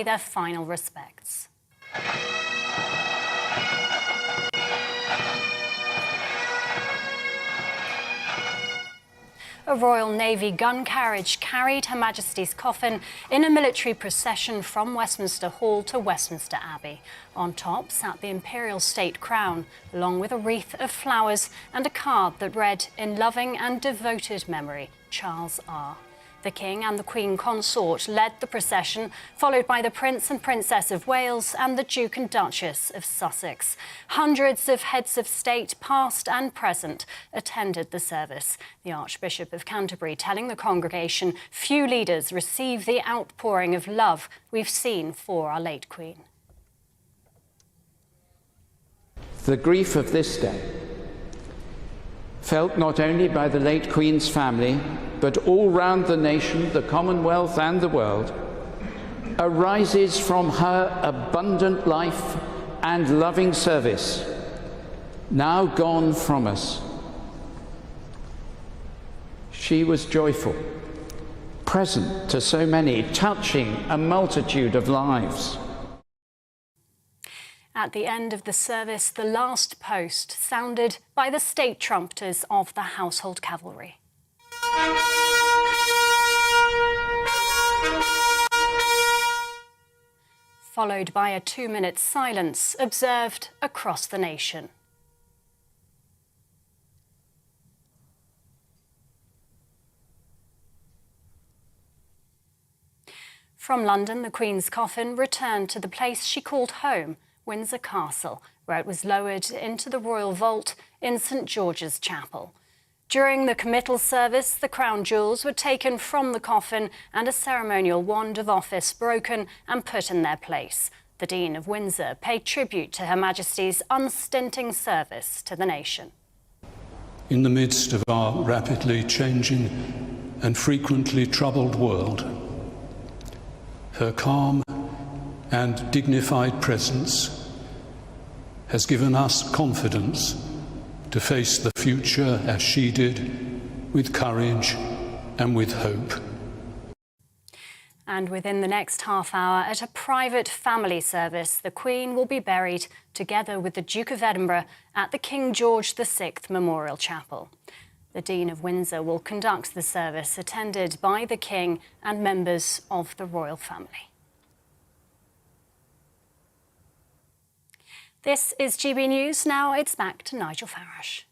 their final respects. A Royal Navy gun carriage carried Her Majesty's coffin in a military procession from Westminster Hall to Westminster Abbey. On top sat the imperial state crown, along with a wreath of flowers and a card that read, "In loving and devoted memory, Charles R." The King and the Queen Consort led the procession, followed by the Prince and Princess of Wales and the Duke and Duchess of Sussex. Hundreds of heads of state, past and present, attended the service. The Archbishop of Canterbury telling the congregation few leaders receive the outpouring of love we've seen for our late Queen. The grief of this day, felt not only by the late Queen's family, but all round the nation, the Commonwealth and the world, arises from her abundant life and loving service, now gone from us. She was joyful, present to so many, touching a multitude of lives. At the end of the service, the last post sounded by the state trumpeters of the Household Cavalry. Followed by a 2-minute silence observed across the nation. From London, the Queen's coffin returned to the place she called home, Windsor Castle, where it was lowered into the royal vault in St George's Chapel. During the committal service, the crown jewels were taken from the coffin and a ceremonial wand of office broken and put in their place. The Dean of Windsor paid tribute to Her Majesty's unstinting service to the nation. In the midst of our rapidly changing and frequently troubled world, her calm and dignified presence has given us confidence to face the future as she did, with courage and with hope. And within the next half hour, at a private family service, the Queen will be buried together with the Duke of Edinburgh at the King George VI Memorial Chapel. The Dean of Windsor will conduct the service, attended by the King and members of the royal family. This is GB News. Now it's back to Nigel Farage.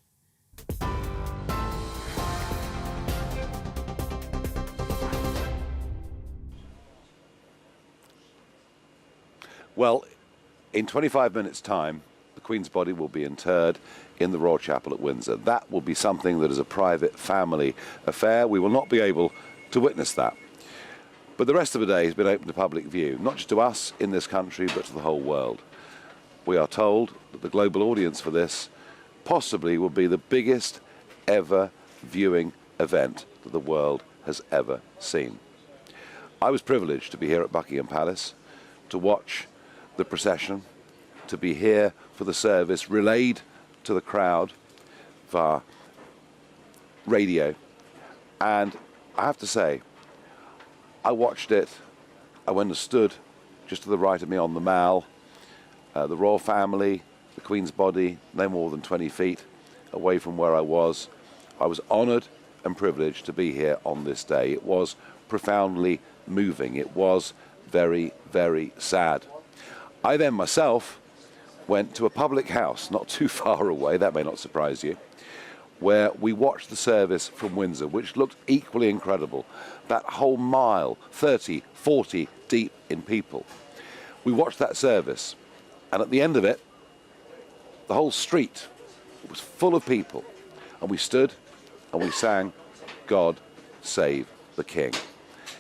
Well, in 25 minutes' time, the Queen's body will be interred in the Royal Chapel at Windsor. That will be something that is a private family affair. We will not be able to witness that. But the rest of the day has been open to public view, not just to us in this country, but to the whole world. We are told that the global audience for this possibly will be the biggest ever viewing event that the world has ever seen. I was privileged to be here at Buckingham Palace, to watch the procession, to be here for the service relayed to the crowd via radio. And I have to say, I watched it. I went and stood just to the right of me on the Mall. The royal family, the Queen's body, no more than 20 feet away from where I was. I was honoured and privileged to be here on this day. It was profoundly moving. It was very, very sad. I then myself went to a public house not too far away, that may not surprise you, where we watched the service from Windsor, which looked equally incredible. That whole mile, 30, 40 deep in people. We watched that service. And at the end of it, the whole street was full of people. And we stood and we sang, "God Save the King."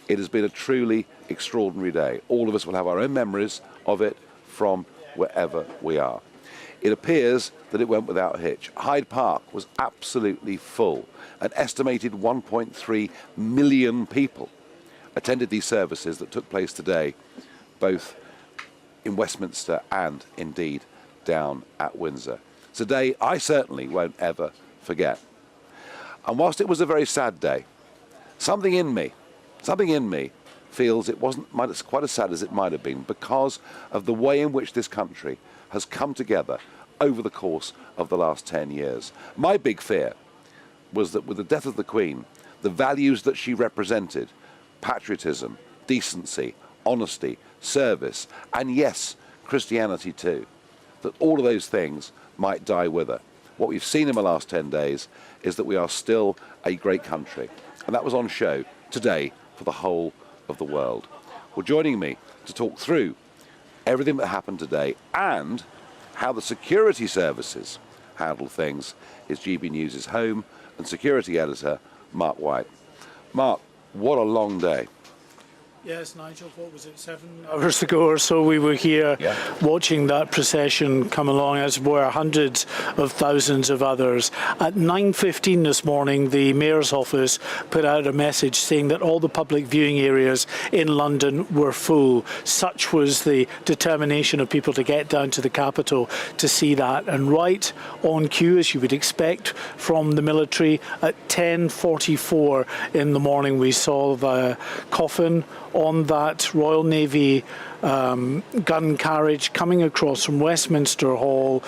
It has been a truly extraordinary day. All of us will have our own memories of it from wherever we are. It appears that it went without a hitch. Hyde Park was absolutely full. An estimated 1.3 million people attended these services that took place today, both in Westminster and indeed down at Windsor. It's a day I certainly won't ever forget. And whilst it was a very sad day, something in me feels it wasn't quite as sad as it might have been because of the way in which this country has come together over the course of the last 10 years. My big fear was that with the death of the Queen, the values that she represented, patriotism, decency, honesty, service, and yes, Christianity too, that all of those things might die with her. What we've seen in the last 10 days is that we are still a great country. And that was on show today for the whole of the world. Well, joining me to talk through everything that happened today and how the security services handle things is GB News' home and security editor, Mark White. Mark, what a long day. Yes, Nigel, what was it, 7 hours ago or so we were here watching that procession come along, as were hundreds of thousands of others. At 9:15 this morning, the Mayor's office put out a message saying that all the public viewing areas in London were full. Such was the determination of people to get down to the capital to see that. And right on cue, as you would expect from the military, at 10:44 in the morning we saw the coffin on that Royal Navy gun carriage coming across from Westminster Hall.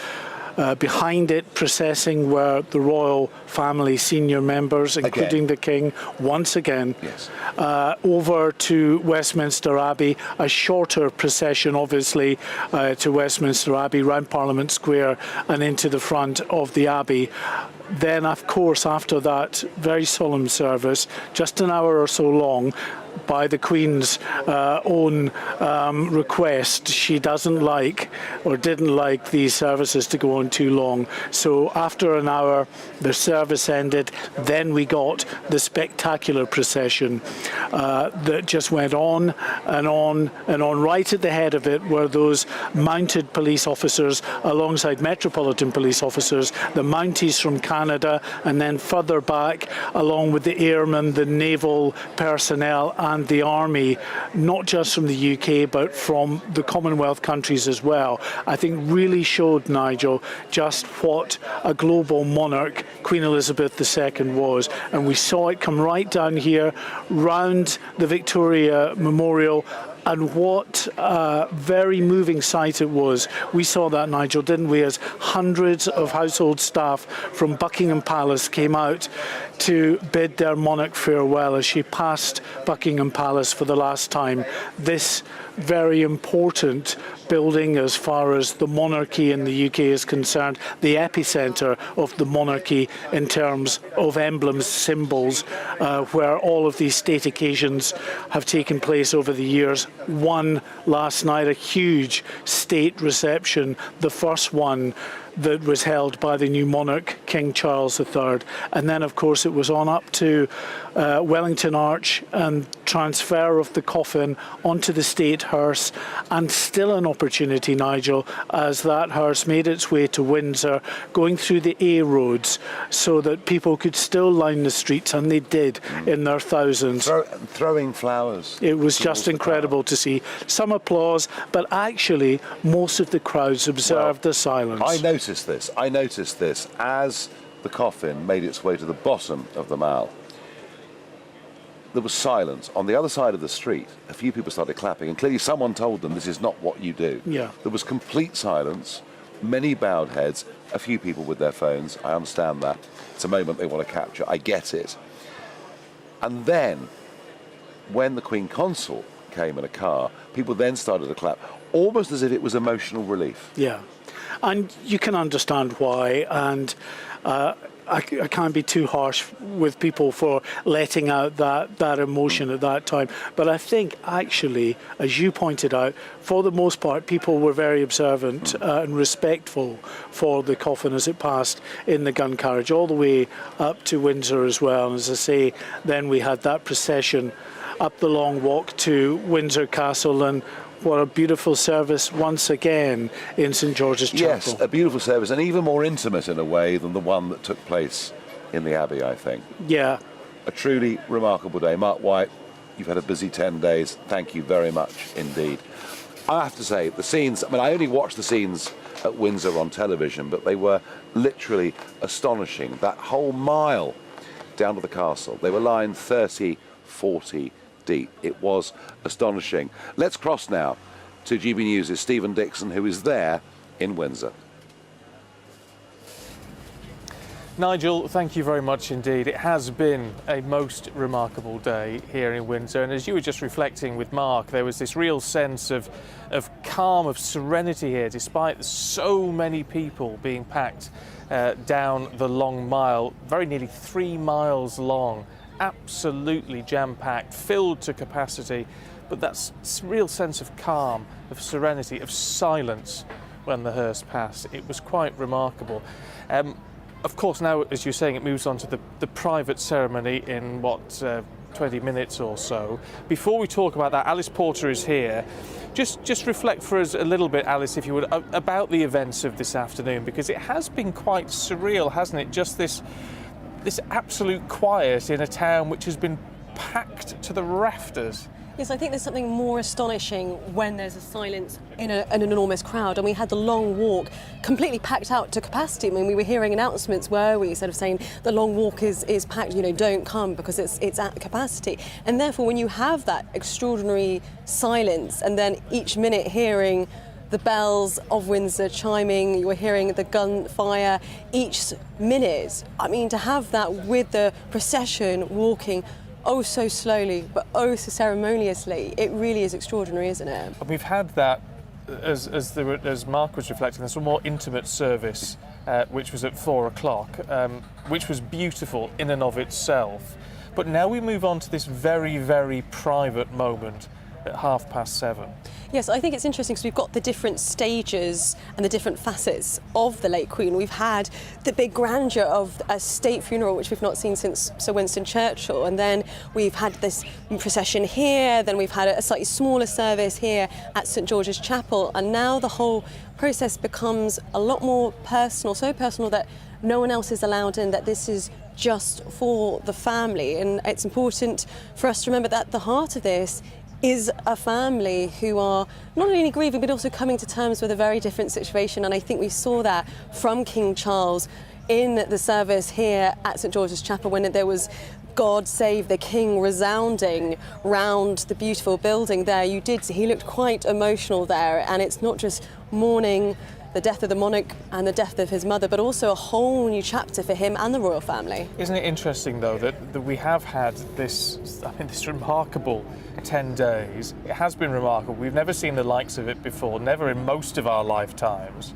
Behind it, processing were the royal family senior members, including the King, once again, over to Westminster Abbey. A shorter procession, obviously, to Westminster Abbey, round Parliament Square and into the front of the Abbey. Then, of course, after that very solemn service, just an hour or so long, by the Queen's own request, she doesn't like or didn't like these services to go on too long. So after an hour, the service ended. Then we got the spectacular procession that just went on and on and on. Right at the head of it were those mounted police officers alongside Metropolitan Police officers, the Mounties from Canada, and then further back, along with the airmen, the naval personnel, and the army, not just from the UK but from the Commonwealth countries as well, I think really showed, Nigel, just what a global monarch Queen Elizabeth II was. And we saw it come right down here, round the Victoria Memorial. And what a very moving sight it was. We saw that, Nigel, didn't we, as hundreds of household staff from Buckingham Palace came out to bid their monarch farewell as she passed Buckingham Palace for the last time. This very important building as far as the monarchy in the UK is concerned, the epicentre of the monarchy in terms of emblems, symbols, where all of these state occasions have taken place over the years. One last night, a huge state reception, the first one that was held by the new monarch, King Charles III. And then, of course, it was on up to Wellington Arch and transfer of the coffin onto the state hearse, and still an opportunity, Nigel, as that hearse made its way to Windsor, going through the A roads so that people could still line the streets, and they did in their thousands. Throwing flowers. It was just incredible to see. Some applause, but actually most of the crowds observed the silence. I noticed this as the coffin made its way to the bottom of the Mall. There was silence. On the other side of the street, a few people started clapping, and clearly someone told them this is not what you do. Yeah. There was complete silence, many bowed heads, a few people with their phones. I understand that. It's a moment they want to capture. I get it. And then, when the Queen Consort came in a car, people then started to clap, almost as if it was emotional relief. Yeah. And you can understand why, and I can't be too harsh with people for letting out that emotion at that time. But I think actually, as you pointed out, for the most part, people were very observant and respectful for the coffin as it passed in the gun carriage, all the way up to Windsor as well. And as I say, then we had that procession up the long walk to Windsor Castle, and what a beautiful service once again in St George's Chapel. Yes, a beautiful service, and even more intimate in a way than the one that took place in the Abbey, I think. Yeah. A truly remarkable day. Mark White, you've had a busy 10 days. Thank you very much indeed. I have to say, the scenes, I mean, I only watched the scenes at Windsor on television, but they were literally astonishing. That whole mile down to the castle, they were lined 30, 40 deep. It was astonishing. Let's cross now to GB News' Stephen Dixon, who is there in Windsor. Nigel, thank you very much indeed. It has been a most remarkable day here in Windsor, and as you were just reflecting with Mark, there was this real sense of calm, of serenity here, despite so many people being packed down the long mile, very nearly 3 miles long, absolutely jam-packed, filled to capacity, but that real sense of calm, of serenity, of silence when the hearse passed. It was quite remarkable. Of course, now, as you're saying, it moves on to the private ceremony in, 20 minutes or so. Before we talk about that, Alice Porter is here. Just reflect for us a little bit, Alice, if you would, about the events of this afternoon, because it has been quite surreal, hasn't it? Just this absolute quiet in a town which has been packed to the rafters. Yes, I think there's something more astonishing when there's a silence in an enormous crowd. And we had the long walk completely packed out to capacity. I mean, we were hearing announcements, were we, sort of saying the long walk is packed, you know, don't come because it's at capacity. And therefore, when you have that extraordinary silence and then each minute hearing the bells of Windsor chiming, you were hearing the gunfire each minute. I mean, to have that with the procession walking oh so slowly, but oh so ceremoniously, it really is extraordinary, isn't it? And we've had that, as Mark was reflecting, there's a more intimate service, which was at 4 o'clock, which was beautiful in and of itself. But now we move on to this very, very private moment at 7:30. Yes, I think it's interesting because we've got the different stages and the different facets of the late Queen. We've had the big grandeur of a state funeral, which we've not seen since Sir Winston Churchill, and then we've had this procession here, then we've had a slightly smaller service here at St George's Chapel, and now the whole process becomes a lot more personal, so personal that no one else is allowed in, that this is just for the family. And it's important for us to remember that at the heart of this is a family who are not only grieving but also coming to terms with a very different situation, and I think we saw that from King Charles in the service here at St George's Chapel when there was God Save the King resounding round the beautiful building there. You did see he looked quite emotional there, and it's not just mourning the death of the monarch and the death of his mother, but also a whole new chapter for him and the royal family. Isn't it interesting, though, that we have had this remarkable 10 days. It has been remarkable. We've never seen the likes of it before, never in most of our lifetimes.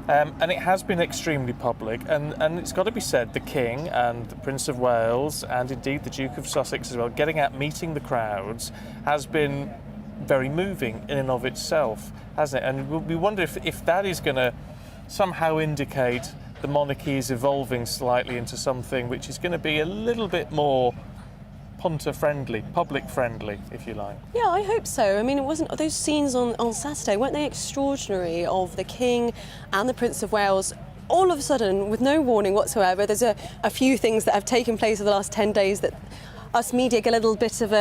And it has been extremely public, and it's got to be said, the King and the Prince of Wales and indeed the Duke of Sussex as well, getting out, meeting the crowds, has been very moving in and of itself, hasn't it? And we wonder if that is going to somehow indicate the monarchy is evolving slightly into something which is going to be a little bit more punter-friendly, public-friendly, if you like. Yeah, I hope so. I mean, it wasn't those scenes on Saturday, weren't they extraordinary, of the King and the Prince of Wales? All of a sudden, with no warning whatsoever, there's a few things that have taken place over the last 10 days that us media get a little bit of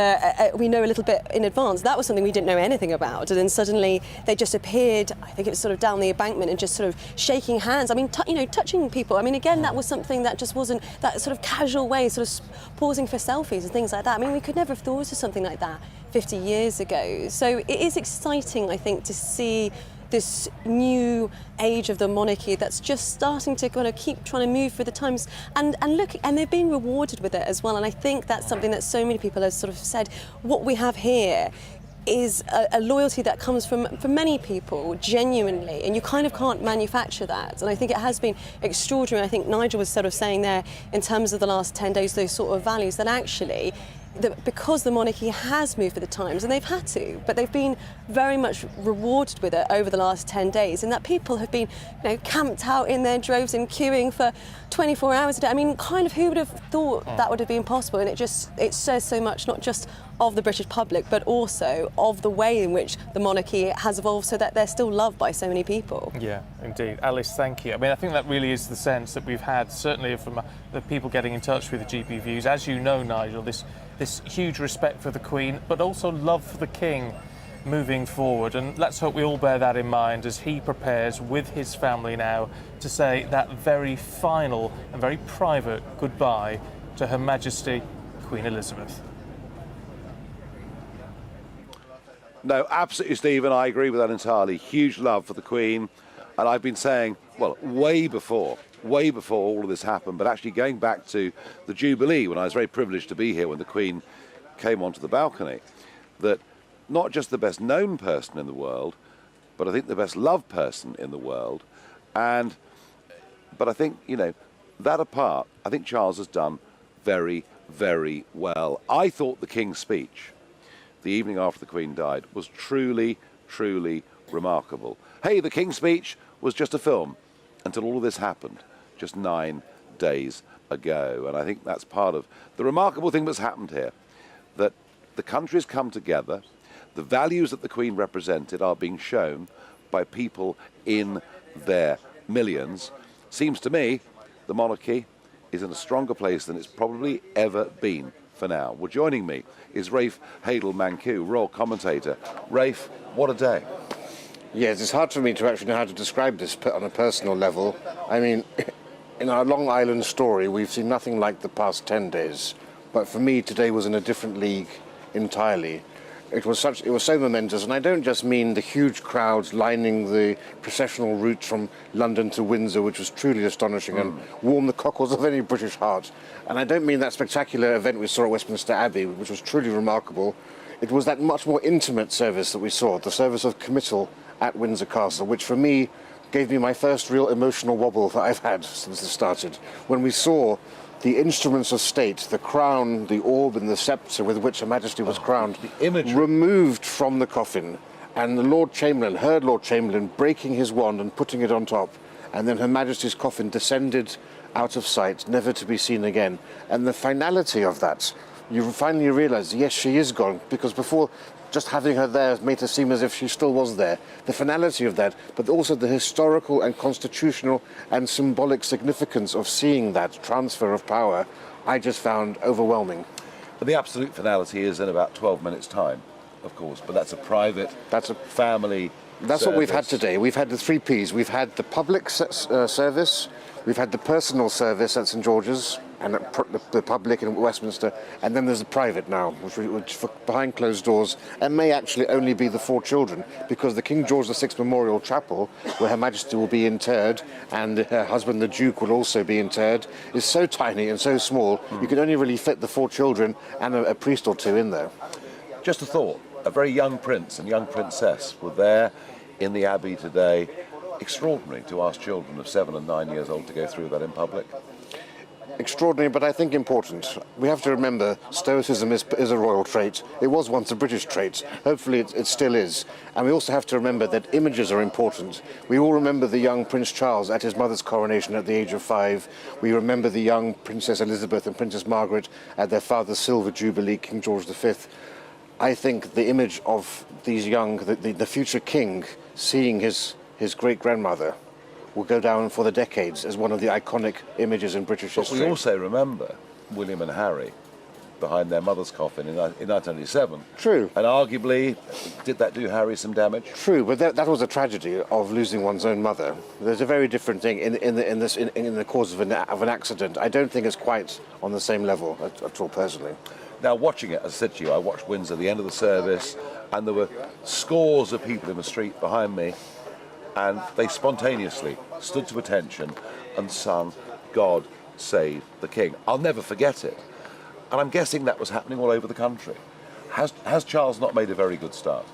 we know a little bit in advance. That was something we didn't know anything about, and then suddenly they just appeared. I think it was sort of down the embankment and just sort of shaking hands. I mean, touching people. I mean, again, that was something that just wasn't that sort of casual way, sort of pausing for selfies and things like that. I mean, we could never have thought of something like that 50 years ago. So it is exciting, I think, to see this new age of the monarchy that's just starting to kind of keep trying to move with the times, and look, and they're being rewarded with it as well. And I think that's something that so many people have sort of said, what we have here is a loyalty that comes from many people genuinely, and you kind of can't manufacture that. And I think it has been extraordinary. I think Nigel was sort of saying there in terms of the last 10 days, those sort of values, that actually because the monarchy has moved with the times, and they've had to, but they've been very much rewarded with it over the last 10 days, and that people have been, camped out in their droves and queuing for 24 hours a day. I mean, kind of who would have thought that would have been possible? And it says so much, not just of the British public, but also of the way in which the monarchy has evolved so that they're still loved by so many people. Yeah, indeed. Alice, thank you. I mean, I think that really is the sense that we've had, certainly from the people getting in touch with the GP Views. As you know, Nigel, this huge respect for the Queen, but also love for the King moving forward. And let's hope we all bear that in mind as he prepares with his family now to say that very final and very private goodbye to Her Majesty Queen Elizabeth. No, absolutely, Stephen. I agree with that entirely. Huge love for the Queen. And I've been saying, well, way before all of this happened, but actually going back to the Jubilee, when I was very privileged to be here when the Queen came onto the balcony, that not just the best known person in the world, but I think the best loved person in the world. But I think, you know, that apart, I think Charles has done very, very well. I thought the King's speech the evening after the Queen died was truly, truly remarkable. Hey, the King's speech was just a film until all of this happened just 9 days ago. And I think that's part of the remarkable thing that's happened here, that the country's come together. The values that the Queen represented are being shown by people in their millions. Seems to me the monarchy is in a stronger place than it's probably ever been for now. Well, joining me is Rafe Hadel-Mancu, royal commentator. Rafe, what a day. Yes, it's hard for me to actually know how to describe this on a personal level. I mean, in our Long Island story, we've seen nothing like the past 10 days. But for me, today was in a different league entirely. It was so momentous, and I don't just mean the huge crowds lining the processional route from London to Windsor, which was truly astonishing and warmed the cockles of any British heart. And I don't mean that spectacular event we saw at Westminster Abbey, which was truly remarkable. It was that much more intimate service that we saw, the service of Committal at Windsor Castle, which for me gave me my first real emotional wobble that I've had since it started. When we saw the instruments of state, the crown, the orb and the sceptre with which Her Majesty was crowned, removed from the coffin, and the Lord Chamberlain heard Lord Chamberlain breaking his wand and putting it on top, and then Her Majesty's coffin descended out of sight, never to be seen again. And the finality of that, you finally realise, yes, she is gone, because before, just having her there made her seem as if she still was there. The finality of that, but also the historical and constitutional and symbolic significance of seeing that transfer of power, I just found overwhelming. But the absolute finality is in about 12 minutes' time, of course, but that's a private, family That's service. What we've had today. We've had the 3 Ps. We've had the public service, we've had the personal service at St George's, and the public in Westminster, and then there's the private now, which for behind closed doors, and may actually only be the 4 children, because the King George VI Memorial Chapel, where Her Majesty will be interred, and her husband the Duke will also be interred, is so tiny and so small, you can only really fit the 4 children and a priest or 2 in there. Just a thought, a very young prince and young princess were there in the Abbey today. Extraordinary to ask children of 7 and 9 years old to go through that in public. Extraordinary, but I think important. We have to remember Stoicism is a royal trait. It was once a British trait. Hopefully it still is. And we also have to remember that images are important. We all remember the young Prince Charles at his mother's coronation at the age of 5. We remember the young Princess Elizabeth and Princess Margaret at their father's silver jubilee, King George V. I think the image of these young, the future king, seeing his great-grandmother will go down for the decades as one of the iconic images in British history. But we also remember William and Harry behind their mother's coffin in 1987. True. And arguably, did that do Harry some damage? True, but that was a tragedy of losing one's own mother. There's a very different thing in the cause of an accident. I don't think it's quite on the same level at all, personally. Now, watching it, as I said to you, I watched Windsor at the end of the service, and there were scores of people in the street behind me, and they spontaneously stood to attention and sung "God Save the King." I'll never forget it. And I'm guessing that was happening all over the country. Has Charles not made a very good start?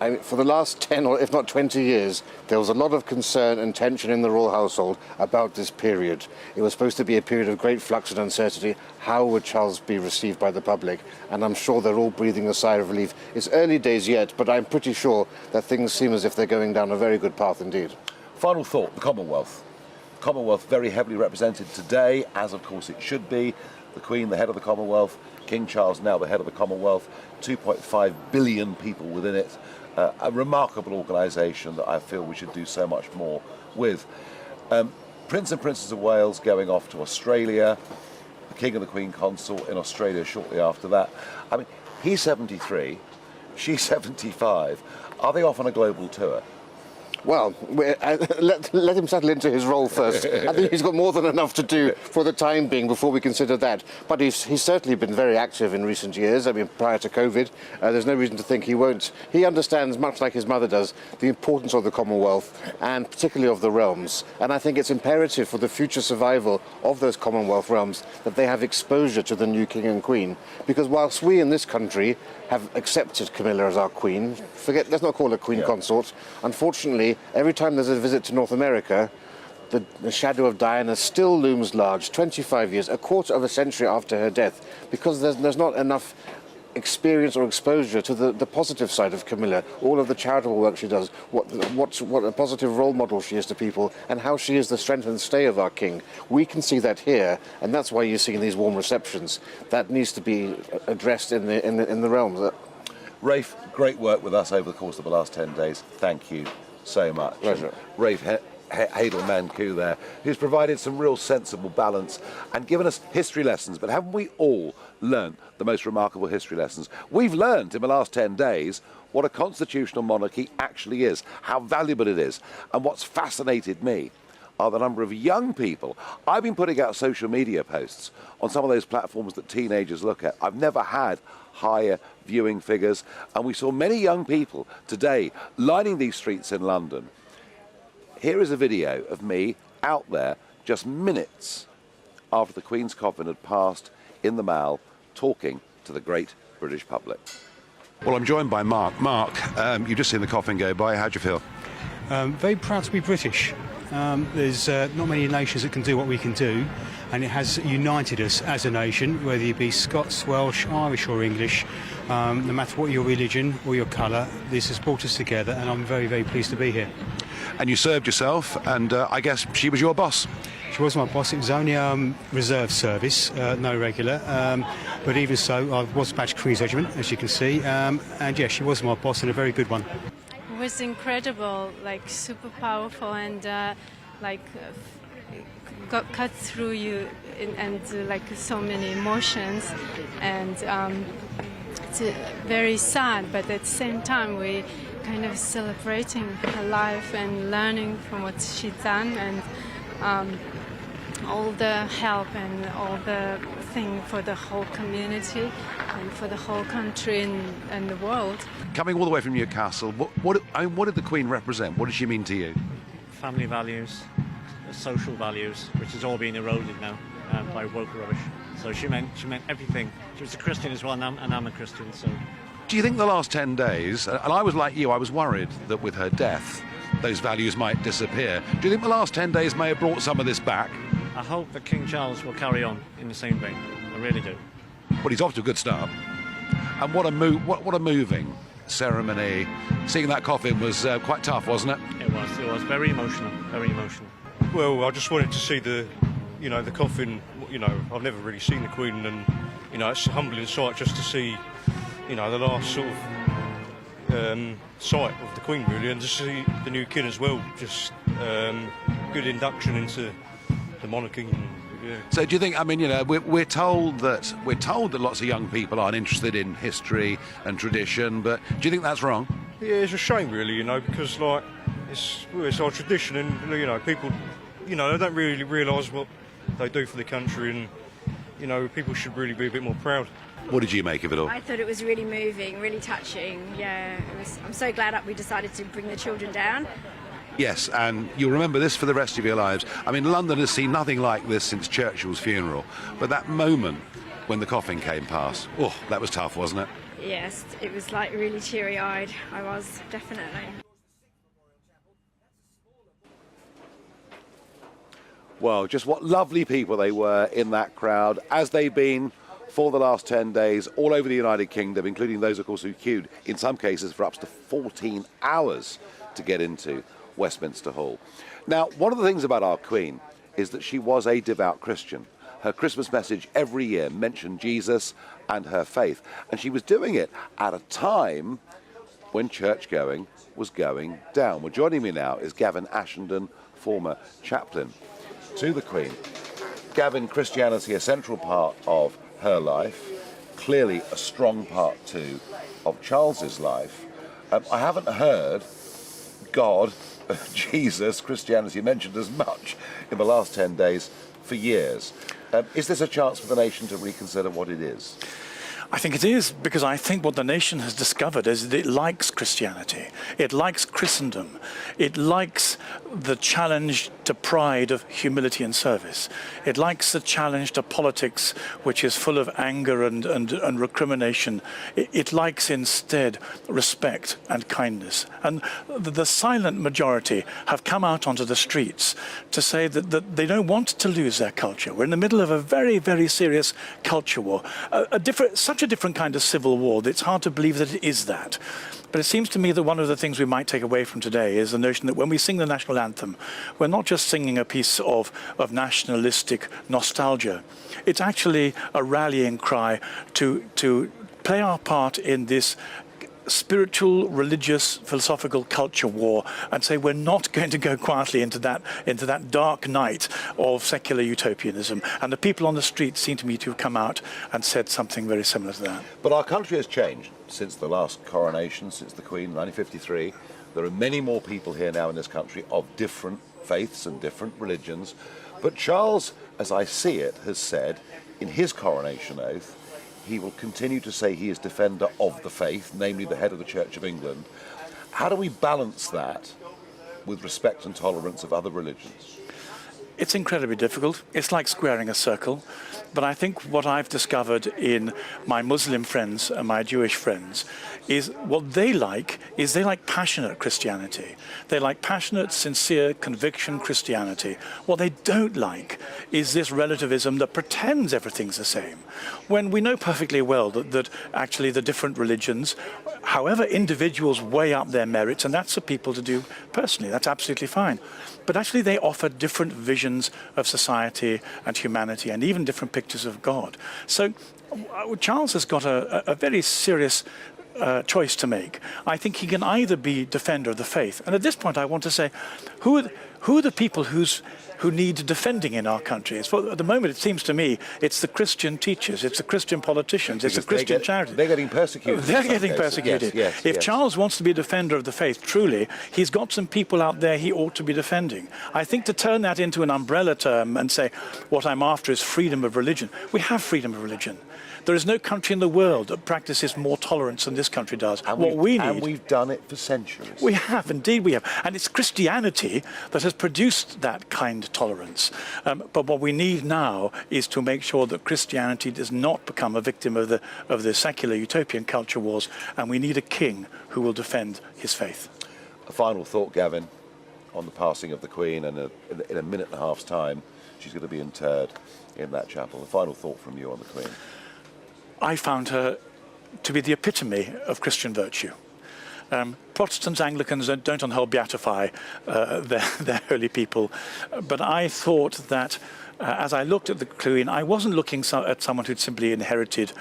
I mean, for the last 10 or if not 20 years, there was a lot of concern and tension in the royal household about this period. It was supposed to be a period of great flux and uncertainty. How would Charles be received by the public? And I'm sure they're all breathing a sigh of relief. It's early days yet, but I'm pretty sure that things seem as if they're going down a very good path indeed. Final thought, the Commonwealth. Commonwealth very heavily represented today, as of course it should be. The Queen, the head of the Commonwealth, King Charles now the head of the Commonwealth, 2.5 billion people within it. A remarkable organisation that I feel we should do so much more with. Prince and Princess of Wales going off to Australia, the King and the Queen consort in Australia shortly after that. I mean, he's 73, she's 75. Are they off on a global tour? Well, let him settle into his role first. I think he's got more than enough to do for the time being before we consider that. But he's certainly been very active in recent years. I mean, prior to COVID, there's no reason to think he won't. He understands, much like his mother does, the importance of the Commonwealth and particularly of the realms. And I think it's imperative for the future survival of those Commonwealth realms that they have exposure to the new King and Queen. Because whilst we in this country have accepted Camilla as our Queen, let's not call her Queen Consort, unfortunately, every time there's a visit to North America, the shadow of Diana still looms large, 25 years, a quarter of a century after her death, because there's not enough experience or exposure to the positive side of Camilla, all of the charitable work she does, what a positive role model she is to people, and how she is the strength and stay of our king. We can see that here, and that's why you're seeing these warm receptions. That needs to be addressed in the realms. Rafe, great work with us over the course of the last 10 days. Thank you so much. Pleasure. Rafe Hadel-Mancu there, who's provided some real sensible balance and given us history lessons. But haven't we all learnt the most remarkable history lessons? We've learnt in the last 10 days what a constitutional monarchy actually is, how valuable it is. And what's fascinated me are the number of young people. I've been putting out social media posts on some of those platforms that teenagers look at. I've never had higher viewing figures, and we saw many young people today lining these streets in London. Here is a video of me out there just minutes after the Queen's coffin had passed in the Mall, talking to the great British public. Well, I'm joined by Mark. Mark, you've just seen the coffin go by. How do you feel? Very proud to be British. There's not many nations that can do what we can do, and it has united us as a nation, whether you be Scots, Welsh, Irish or English. No matter what your religion or your colour, this has brought us together, and I'm very, very pleased to be here. And you served yourself, and I guess she was your boss? She was my boss. It was only reserve service, no regular. But even so, I was badged Queen's Regiment, as you can see. And yeah, she was my boss, and a very good one. It was incredible, like super powerful, and got cut through you, and like so many emotions, and it's very sad, but at the same time we kind of celebrating her life and learning from what she's done, and all the help and all the thing for the whole community and for the whole country and the world. Coming all the way from Newcastle, what did the Queen represent? What did she mean to you? Family values, social values, which is all being eroded now by woke rubbish. So she meant everything. She was a Christian as well, and I'm a Christian. So, do you think the last 10 days, and I was like you, I was worried that with her death, those values might disappear. Do you think the last 10 days may have brought some of this back? I hope that King Charles will carry on in the same vein. I really do. Well, he's off to a good start. And what a moving ceremony. Seeing that coffin was quite tough, wasn't it? It was very emotional, very emotional. Well, I just wanted to see the coffin. I've never really seen the Queen, and it's a humbling sight just to see, the last sort of sight of the Queen, really, and to see the new King as well. Just good induction into the monarchy. Yeah. So do you think? I mean, we're told that lots of young people aren't interested in history and tradition, but do you think that's wrong? Yeah, it's a shame, really, because it's our tradition, and people, they don't really realise what they do for the country, and people should really be a bit more proud. What did you make of it all? I thought it was really moving, really touching. Yeah, I'm so glad that we decided to bring the children down. Yes, and you'll remember this for the rest of your lives. I mean, London has seen nothing like this since Churchill's funeral. But that moment when the coffin came past, that was tough, wasn't it? Yes, it was like really teary-eyed. I was, definitely. Well, just what lovely people they were in that crowd, as they've been for the last 10 days all over the United Kingdom, including those, of course, who queued, in some cases, for up to 14 hours to get into Westminster Hall. Now, one of the things about our Queen is that she was a devout Christian. Her Christmas message every year mentioned Jesus and her faith, and she was doing it at a time when church-going was going down. Well, joining me now is Gavin Ashenden, former chaplain to the Queen. Gavin, Christianity a central part of her life, clearly a strong part too of Charles's life. I haven't heard God Jesus, Christianity mentioned as much in the last 10 days for years. Is this a chance for the nation to reconsider what it is? I think it is, because I think what the nation has discovered is that it likes Christianity. It likes Christendom. It likes the challenge to pride of humility and service. It likes the challenge to politics, which is full of anger and recrimination. It likes instead respect and kindness. And the silent majority have come out onto the streets to say that they don't want to lose their culture. We're in the middle of a very, very serious culture war. Such a different kind of civil war that it's hard to believe that it is that. But it seems to me that one of the things we might take away from today is the notion that when we sing the national anthem, we're not just singing a piece of nationalistic nostalgia. It's actually a rallying cry to play our part in this spiritual, religious, philosophical culture war, and say we're not going to go quietly into that dark night of secular utopianism. And the people on the street seem to me to have come out and said something very similar to that. But our country has changed since the last coronation, since the Queen, 1953. There are many more people here now in this country of different faiths and different religions. But Charles, as I see it, has said in his coronation oath, he will continue to say he is defender of the faith, namely the head of the Church of England. How do we balance that with respect and tolerance of other religions? It's incredibly difficult. It's like squaring a circle. But I think what I've discovered in my Muslim friends and my Jewish friends is what they like passionate Christianity. They like passionate, sincere, conviction Christianity. What they don't like is this relativism that pretends everything's the same, when we know perfectly well that actually the different religions, however individuals weigh up their merits, and that's for people to do personally, that's absolutely fine. But actually they offer different visions of society and humanity, and even different pictures of God. So Charles has got a very serious choice to make. I think he can either be defender of the faith, and at this point I want to say, who are the people who need defending in our country? At the moment, it seems to me, it's the Christian teachers, it's the Christian politicians, it's the Christian charities. They're getting persecuted. They're getting persecuted. If Charles wants to be a defender of the faith, truly, he's got some people out there he ought to be defending. I think to turn that into an umbrella term and say, what I'm after is freedom of religion. We have freedom of religion. There is no country in the world that practices more tolerance than this country does. And we've done it for centuries. We have, indeed we have. And it's Christianity that has produced that kind of tolerance. But what we need now is to make sure that Christianity does not become a victim of the secular utopian culture wars, and we need a king who will defend his faith. A final thought, Gavin, on the passing of the Queen, and in a minute and a half's time, she's going to be interred in that chapel. A final thought from you on the Queen. I found her to be the epitome of Christian virtue. Protestants, Anglicans don't on the whole beatify their holy people, but I thought that as I looked at the Queen, I wasn't looking at someone who'd simply inherited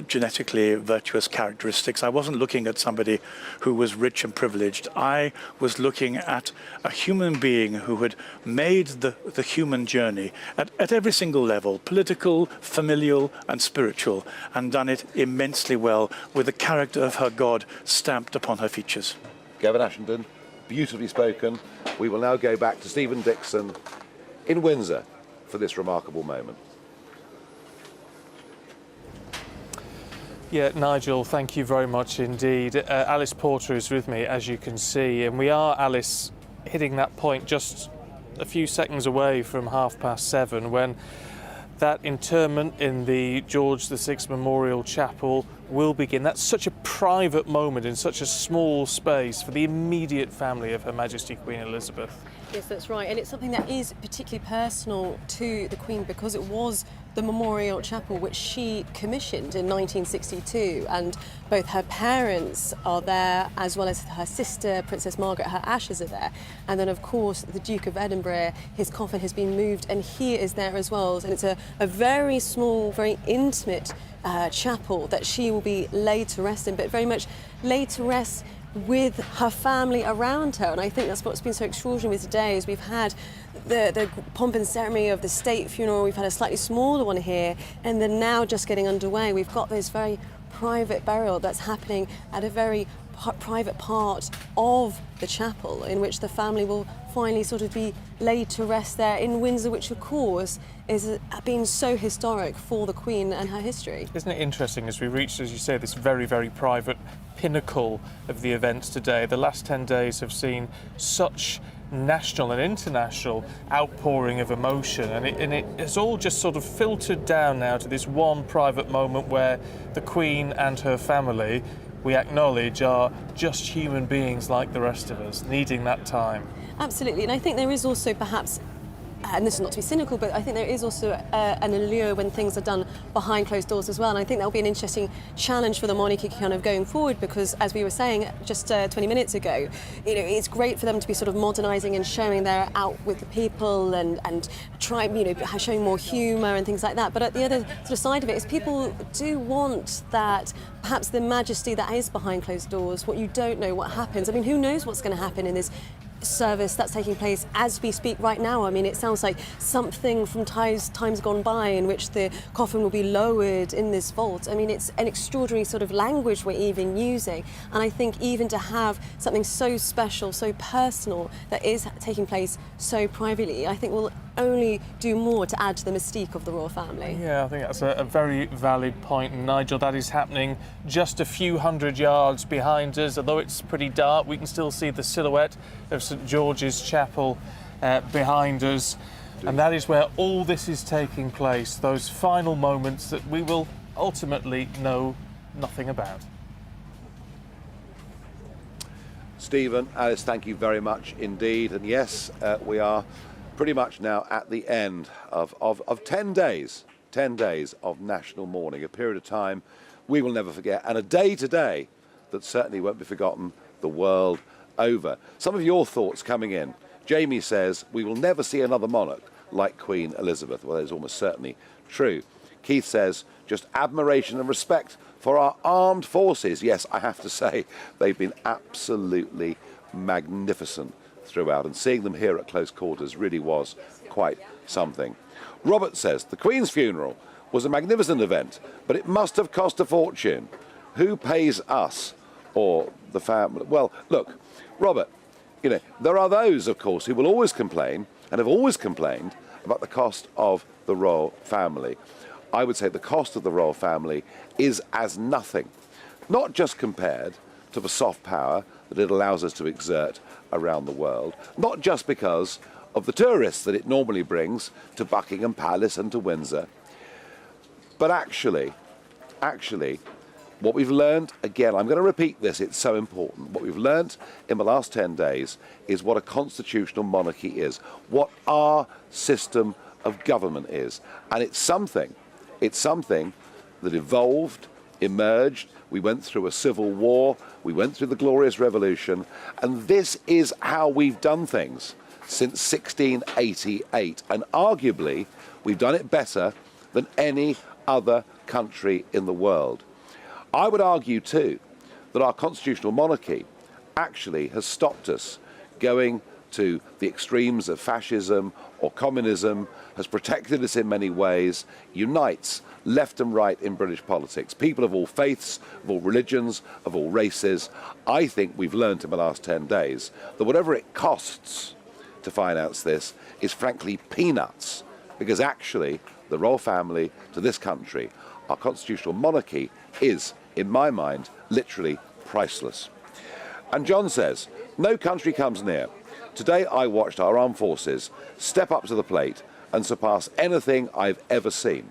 genetically virtuous characteristics. I wasn't looking at somebody who was rich and privileged. I was looking at a human being who had made the human journey at every single level, political, familial and spiritual, and done it immensely well with the character of her God stamped upon her features. Gavin Ashenden, beautifully spoken. We will now go back to Stephen Dixon in Windsor for this remarkable moment. Yeah, Nigel, thank you very much indeed. Alice Porter is with me, as you can see, and we are, Alice, hitting that point just a few seconds away from 7:30 when that interment in the George VI Memorial Chapel will begin. That's such a private moment in such a small space for the immediate family of Her Majesty Queen Elizabeth. Yes, that's right. And it's something that is particularly personal to the Queen because it was the Memorial Chapel which she commissioned in 1962, and both her parents are there as well as her sister, Princess Margaret. Her ashes are there. And then, of course, the Duke of Edinburgh, his coffin has been moved and he is there as well. And it's a very small, very intimate chapel that she will be laid to rest in, but very much laid to rest with her family around her. And I think that's what's been so extraordinary today is we've had the pomp and ceremony of the state funeral, we've had a slightly smaller one here, and then now just getting underway, we've got this very private burial that's happening at a very private part of the chapel in which the family will finally sort of be laid to rest there in Windsor, which of course is been so historic for the Queen and her history. Isn't it interesting as we reach, as you say, this very, very private pinnacle of the events today? The last 10 days have seen such national and international outpouring of emotion, and it has all just sort of filtered down now to this one private moment where the Queen and her family, we acknowledge, are just human beings like the rest of us, needing that time. Absolutely, and I think there is also perhaps, and this is not to be cynical, but I think there is also an allure when things are done behind closed doors as well, and I think that will be an interesting challenge for the monarchy kind of going forward, because as we were saying just 20 minutes ago, you know, it's great for them to be sort of modernising and showing they're out with the people and trying, you know, showing more humour and things like that, but at the other sort of side of it is people do want that, perhaps the majesty that is behind closed doors, what you don't know what happens. I mean, who knows what's going to happen in this service that's taking place as we speak right now. I mean, it sounds like something from times gone by in which the coffin will be lowered in this vault. I mean, it's an extraordinary sort of language we're even using, and I think even to have something so special, so personal, that is taking place so privately, I think will only do more to add to the mystique of the royal family. Yeah, I think that's a very valid point. And Nigel, that is happening just a few hundred yards behind us. Although it's pretty dark, we can still see the silhouette of St George's Chapel behind us. And that is where all this is taking place, those final moments that we will ultimately know nothing about. Stephen, Alice, thank you very much indeed. And yes, we are pretty much now at the end of 10 days of national mourning, a period of time we will never forget, and a day today that certainly won't be forgotten the world over. Some of your thoughts coming in. Jamie says, we will never see another monarch like Queen Elizabeth. Well, that is almost certainly true. Keith says, just admiration and respect for our armed forces. Yes, I have to say, they've been absolutely magnificent throughout, and seeing them here at close quarters really was quite something. Robert says, the Queen's funeral was a magnificent event, but it must have cost a fortune. Who pays us or the family? Well, look, Robert, you know, there are those, of course, who will always complain and have always complained about the cost of the royal family. I would say the cost of the royal family is as nothing, not just compared to the soft power that it allows us to exert around the world, not just because of the tourists that it normally brings to Buckingham Palace and to Windsor, but actually, what we've learned, again, I'm going to repeat this, it's so important, what we've learned in the last 10 days is what a constitutional monarchy is, what our system of government is, and it's something that evolved, emerged. We went through a civil war, we went through the Glorious Revolution, and this is how we've done things since 1688. And arguably, we've done it better than any other country in the world. I would argue, too, that our constitutional monarchy actually has stopped us going to the extremes of fascism or communism, has protected us in many ways, unites left and right in British politics, people of all faiths, of all religions, of all races. I think we've learned in the last 10 days that whatever it costs to finance this is frankly peanuts, because actually the royal family to this country, our constitutional monarchy, is, in my mind, literally priceless. And John says, no country comes near. Today I watched our armed forces step up to the plate and surpass anything I've ever seen.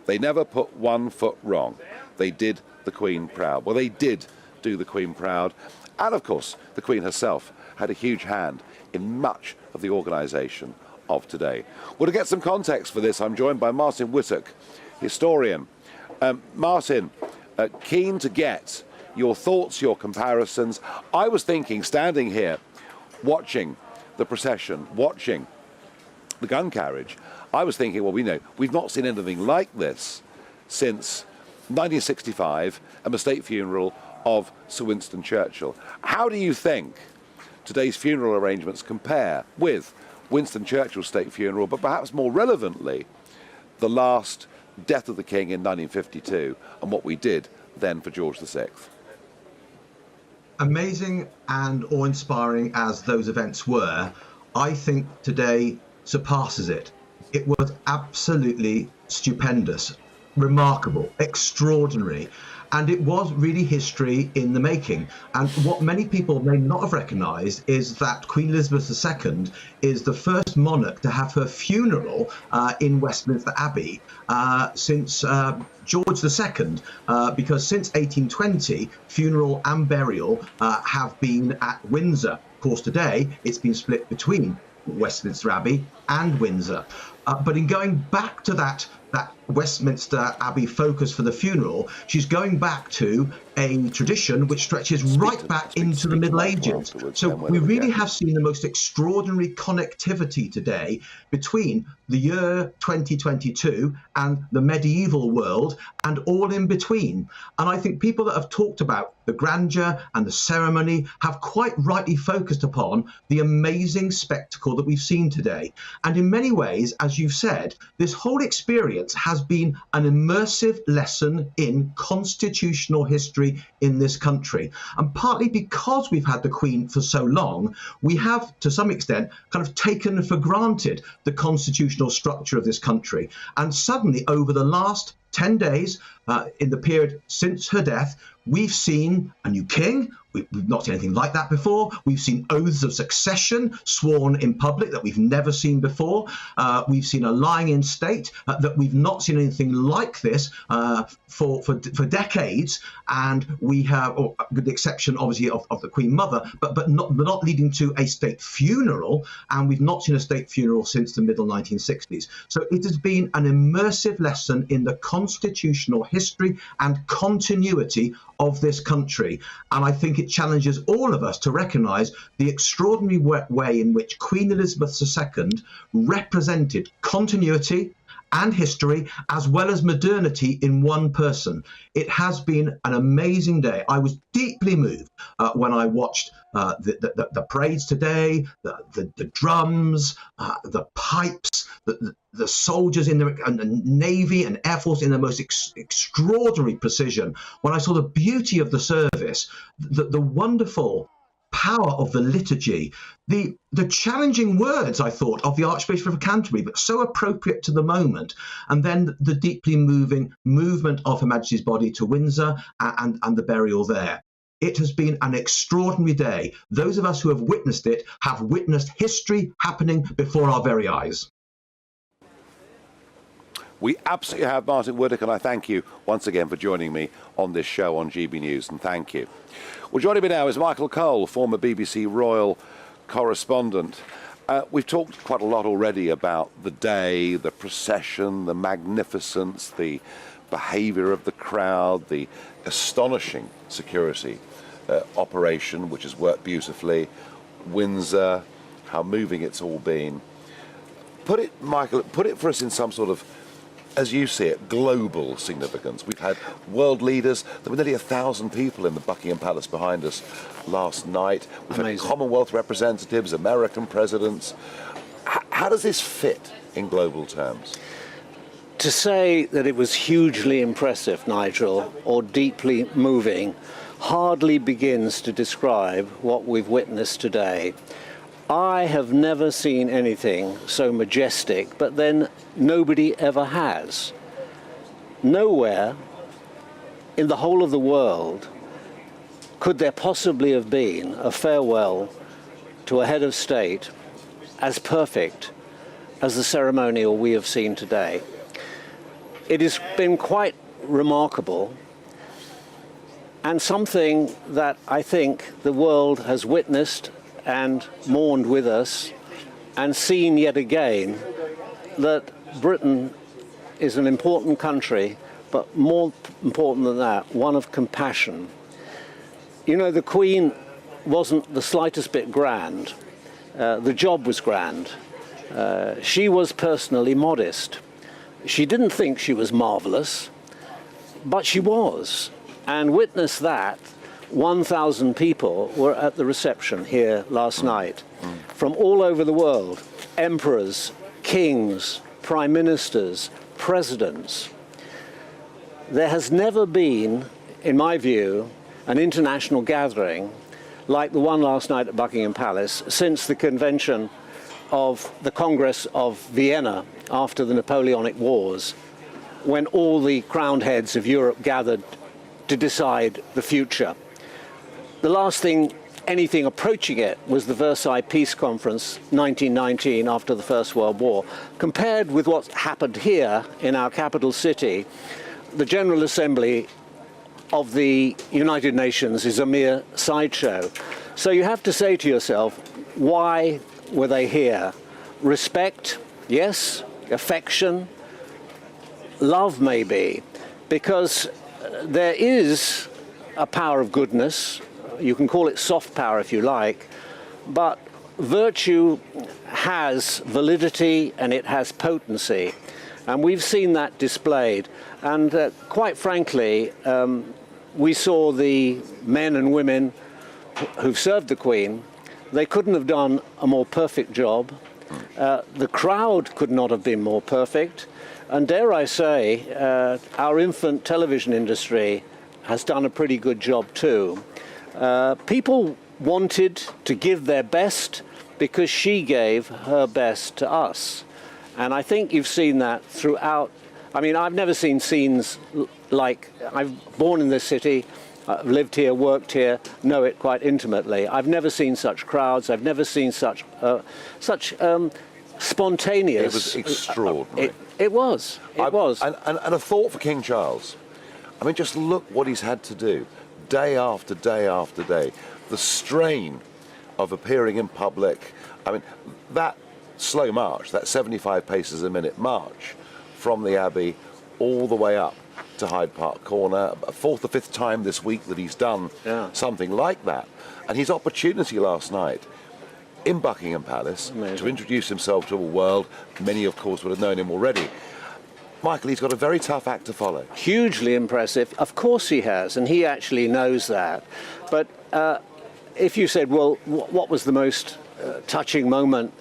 They never put one foot wrong. They did the Queen proud. Well, they did do the Queen proud. And of course, the Queen herself had a huge hand in much of the organisation of today. Well, to get some context for this, I'm joined by Martin Whittock, historian. Martin, keen to get your thoughts, your comparisons. I was thinking, standing here, watching the procession, watching the gun carriage, I was thinking, well, we've not seen anything like this since 1965 and the state funeral of Sir Winston Churchill. How do you think today's funeral arrangements compare with Winston Churchill's state funeral, but perhaps more relevantly, the last death of the King in 1952 and what we did then for George VI? Amazing and awe-inspiring as those events were, I think today surpasses it. It was absolutely stupendous, remarkable, extraordinary, and it was really history in the making. And what many people may not have recognised is that Queen Elizabeth II is the first monarch to have her funeral in Westminster Abbey since George II, because since 1820, funeral and burial have been at Windsor. Of course, today it's been split between Westminster Abbey and Windsor. But in going back to that Westminster Abbey focus for the funeral, she's going back to a tradition which stretches right back into the Middle Ages. So we really have seen the most extraordinary connectivity today between the year 2022 and the medieval world and all in between. And I think people that have talked about the grandeur and the ceremony have quite rightly focused upon the amazing spectacle that we've seen today. And in many ways, as you've said, this whole experience has been an immersive lesson in constitutional history in this country. And partly because we've had the Queen for so long, we have, to some extent, kind of taken for granted the constitutional structure of this country. And suddenly, over the last 10 days, in the period since her death, we've seen a new king. We've not seen anything like that before. We've seen oaths of succession sworn in public that we've never seen before. We've seen a lying-in state that we've not seen anything like this for decades. And we have, with the exception obviously of the Queen Mother, but not leading to a state funeral. And we've not seen a state funeral since the middle 1960s. So it has been an immersive lesson in the constitutional history and continuity of this country. And I think it challenges all of us to recognise the extraordinary way in which Queen Elizabeth II represented continuity and history as well as modernity in one person. It has been an amazing day. I was deeply moved when I watched the parades today, the drums, the pipes, the soldiers in the Navy and Air Force in the most extraordinary precision. When I saw the beauty of the service, the wonderful power of the liturgy, the challenging words, I thought, of the Archbishop of Canterbury, but so appropriate to the moment, and then the deeply moving movement of Her Majesty's body to Windsor and the burial there. It has been an extraordinary day. Those of us who have witnessed it have witnessed history happening before our very eyes. We absolutely have, Martin Woodcock, and I thank you once again for joining me on this show on GB News, and thank you. Well, joining me now is Michael Cole, former BBC Royal correspondent. We've talked quite a lot already about the day, the procession, the magnificence, the behaviour of the crowd, the astonishing security operation, which has worked beautifully, Windsor, how moving it's all been. Put it, Michael, put it for us in some sort of, as you see it, global significance. We've had world leaders. There were nearly 1,000 people in the Buckingham Palace behind us last night. We've had Commonwealth representatives, American presidents. How does this fit in global terms? To say that it was hugely impressive, Nigel, or deeply moving, hardly begins to describe what we've witnessed today. I have never seen anything so majestic, but then nobody ever has. Nowhere in the whole of the world could there possibly have been a farewell to a head of state as perfect as the ceremonial we have seen today. It has been quite remarkable, and something that I think the world has witnessed and mourned with us, and seen yet again that Britain is an important country, but more important than that, one of compassion. You know, the Queen wasn't the slightest bit grand. The job was grand. She was personally modest. She didn't think she was marvelous, but she was. And witness that, 1,000 people were at the reception here last night from all over the world. Emperors, kings, prime ministers, presidents. There has never been, in my view, an international gathering like the one last night at Buckingham Palace since the convention of the Congress of Vienna after the Napoleonic Wars, when all the crowned heads of Europe gathered to decide the future. The last thing, anything approaching it, was the Versailles Peace Conference 1919 after the First World War. Compared with what happened here in our capital city, the General Assembly of the United Nations is a mere sideshow. So you have to say to yourself, why were they here? Respect, yes. Affection, love maybe, because there is a power of goodness. You can call it soft power if you like, but virtue has validity and it has potency. And we've seen that displayed. And quite frankly, we saw the men and women who've served the Queen. They couldn't have done a more perfect job. The crowd could not have been more perfect. And dare I say, our infant television industry has done a pretty good job too. People wanted to give their best because she gave her best to us. And I think you've seen that throughout. I mean, I've never seen scenes like, I'm born in this city, I've lived here, worked here, know it quite intimately. I've never seen such crowds. I've never seen such spontaneous. It was extraordinary. It was. It was. And a thought for King Charles. I mean, just look what he's had to do, day after day after day. The strain of appearing in public. I mean, that slow march, that 75 paces a minute march from the Abbey all the way up to Hyde Park Corner, a fourth or fifth time this week that he's done something like that. And his opportunity last night in Buckingham Palace to introduce himself to a world, many of course would have known him already. Michael, he's got a very tough act to follow. Hugely impressive. Of course he has, and he actually knows that. But if you said, well, what was the most touching moment?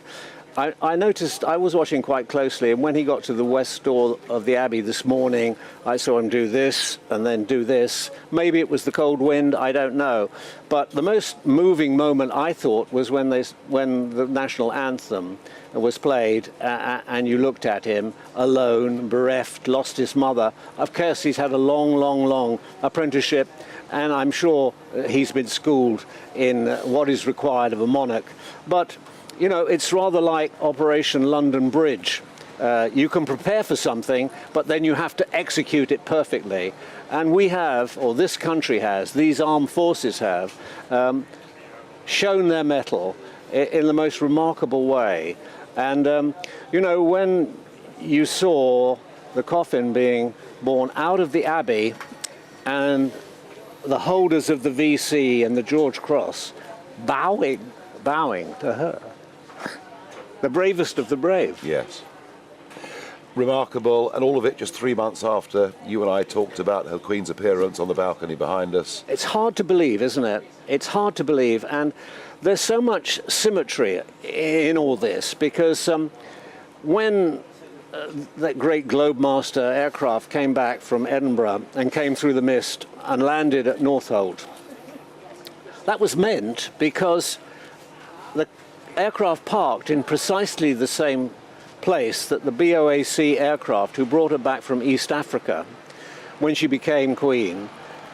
I noticed, I was watching quite closely, and when he got to the west door of the Abbey this morning, I saw him do this and then do this. Maybe it was the cold wind, I don't know. But the most moving moment, I thought, was when the national anthem was played and you looked at him alone, bereft, lost his mother. Of course, he's had a long apprenticeship, and I'm sure he's been schooled in what is required of a monarch. But you know, it's rather like Operation London Bridge. You can prepare for something, but then you have to execute it perfectly. And we have, or this country has, these armed forces have, shown their mettle in the most remarkable way. And, you know, when you saw the coffin being borne out of the Abbey and the holders of the VC and the George Cross bowing to her, the bravest of the brave. Yes. Remarkable, and all of it just 3 months after you and I talked about her Queen's appearance on the balcony behind us. It's hard to believe, isn't it? It's hard to believe, and there's so much symmetry in all this, because when that great Globemaster aircraft came back from Edinburgh and came through the mist and landed at Northolt, that was meant because the aircraft parked in precisely the same place that the BOAC aircraft who brought her back from East Africa when she became Queen,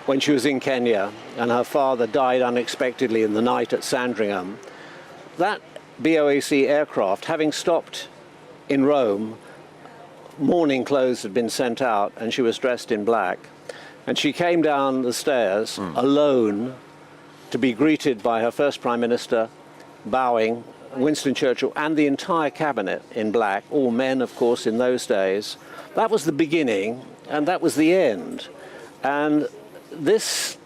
when she was in Kenya and her father died unexpectedly in the night at Sandringham. That BOAC aircraft, having stopped in Rome, mourning clothes had been sent out and she was dressed in black, and she came down the stairs alone to be greeted by her first Prime Minister, bowing, Winston Churchill, and the entire cabinet in black, all men, of course, in those days. That was the beginning, and that was the end. And this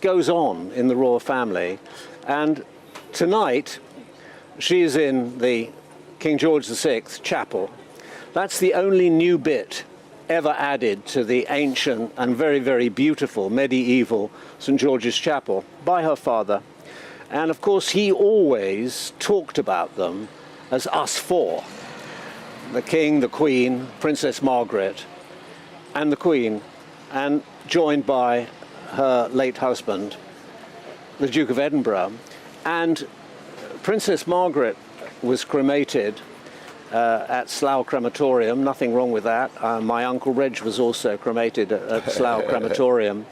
goes on in the royal family. And tonight, she is in the King George VI chapel. That's the only new bit ever added to the ancient and very, very beautiful medieval St. George's Chapel by her father. And of course, he always talked about them as us four. The King, the Queen, Princess Margaret, and the Queen, and joined by her late husband, the Duke of Edinburgh, and Princess Margaret was cremated at Slough Crematorium. Nothing wrong with that. My uncle Reg was also cremated at Slough Crematorium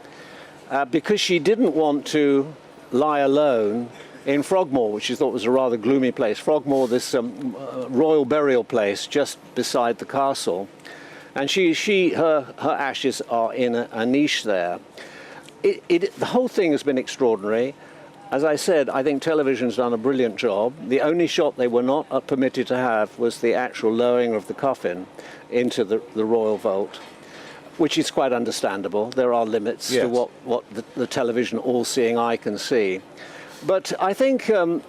because she didn't want to lie alone in Frogmore, which she thought was a rather gloomy place. Frogmore, this royal burial place just beside the castle, and her ashes are in a niche there. The whole thing has been extraordinary. As I said, I think television's done a brilliant job. The only shot they were not permitted to have was the actual lowering of the coffin into the royal vault, which is quite understandable. There are limits to what the television all-seeing eye can see. But I think a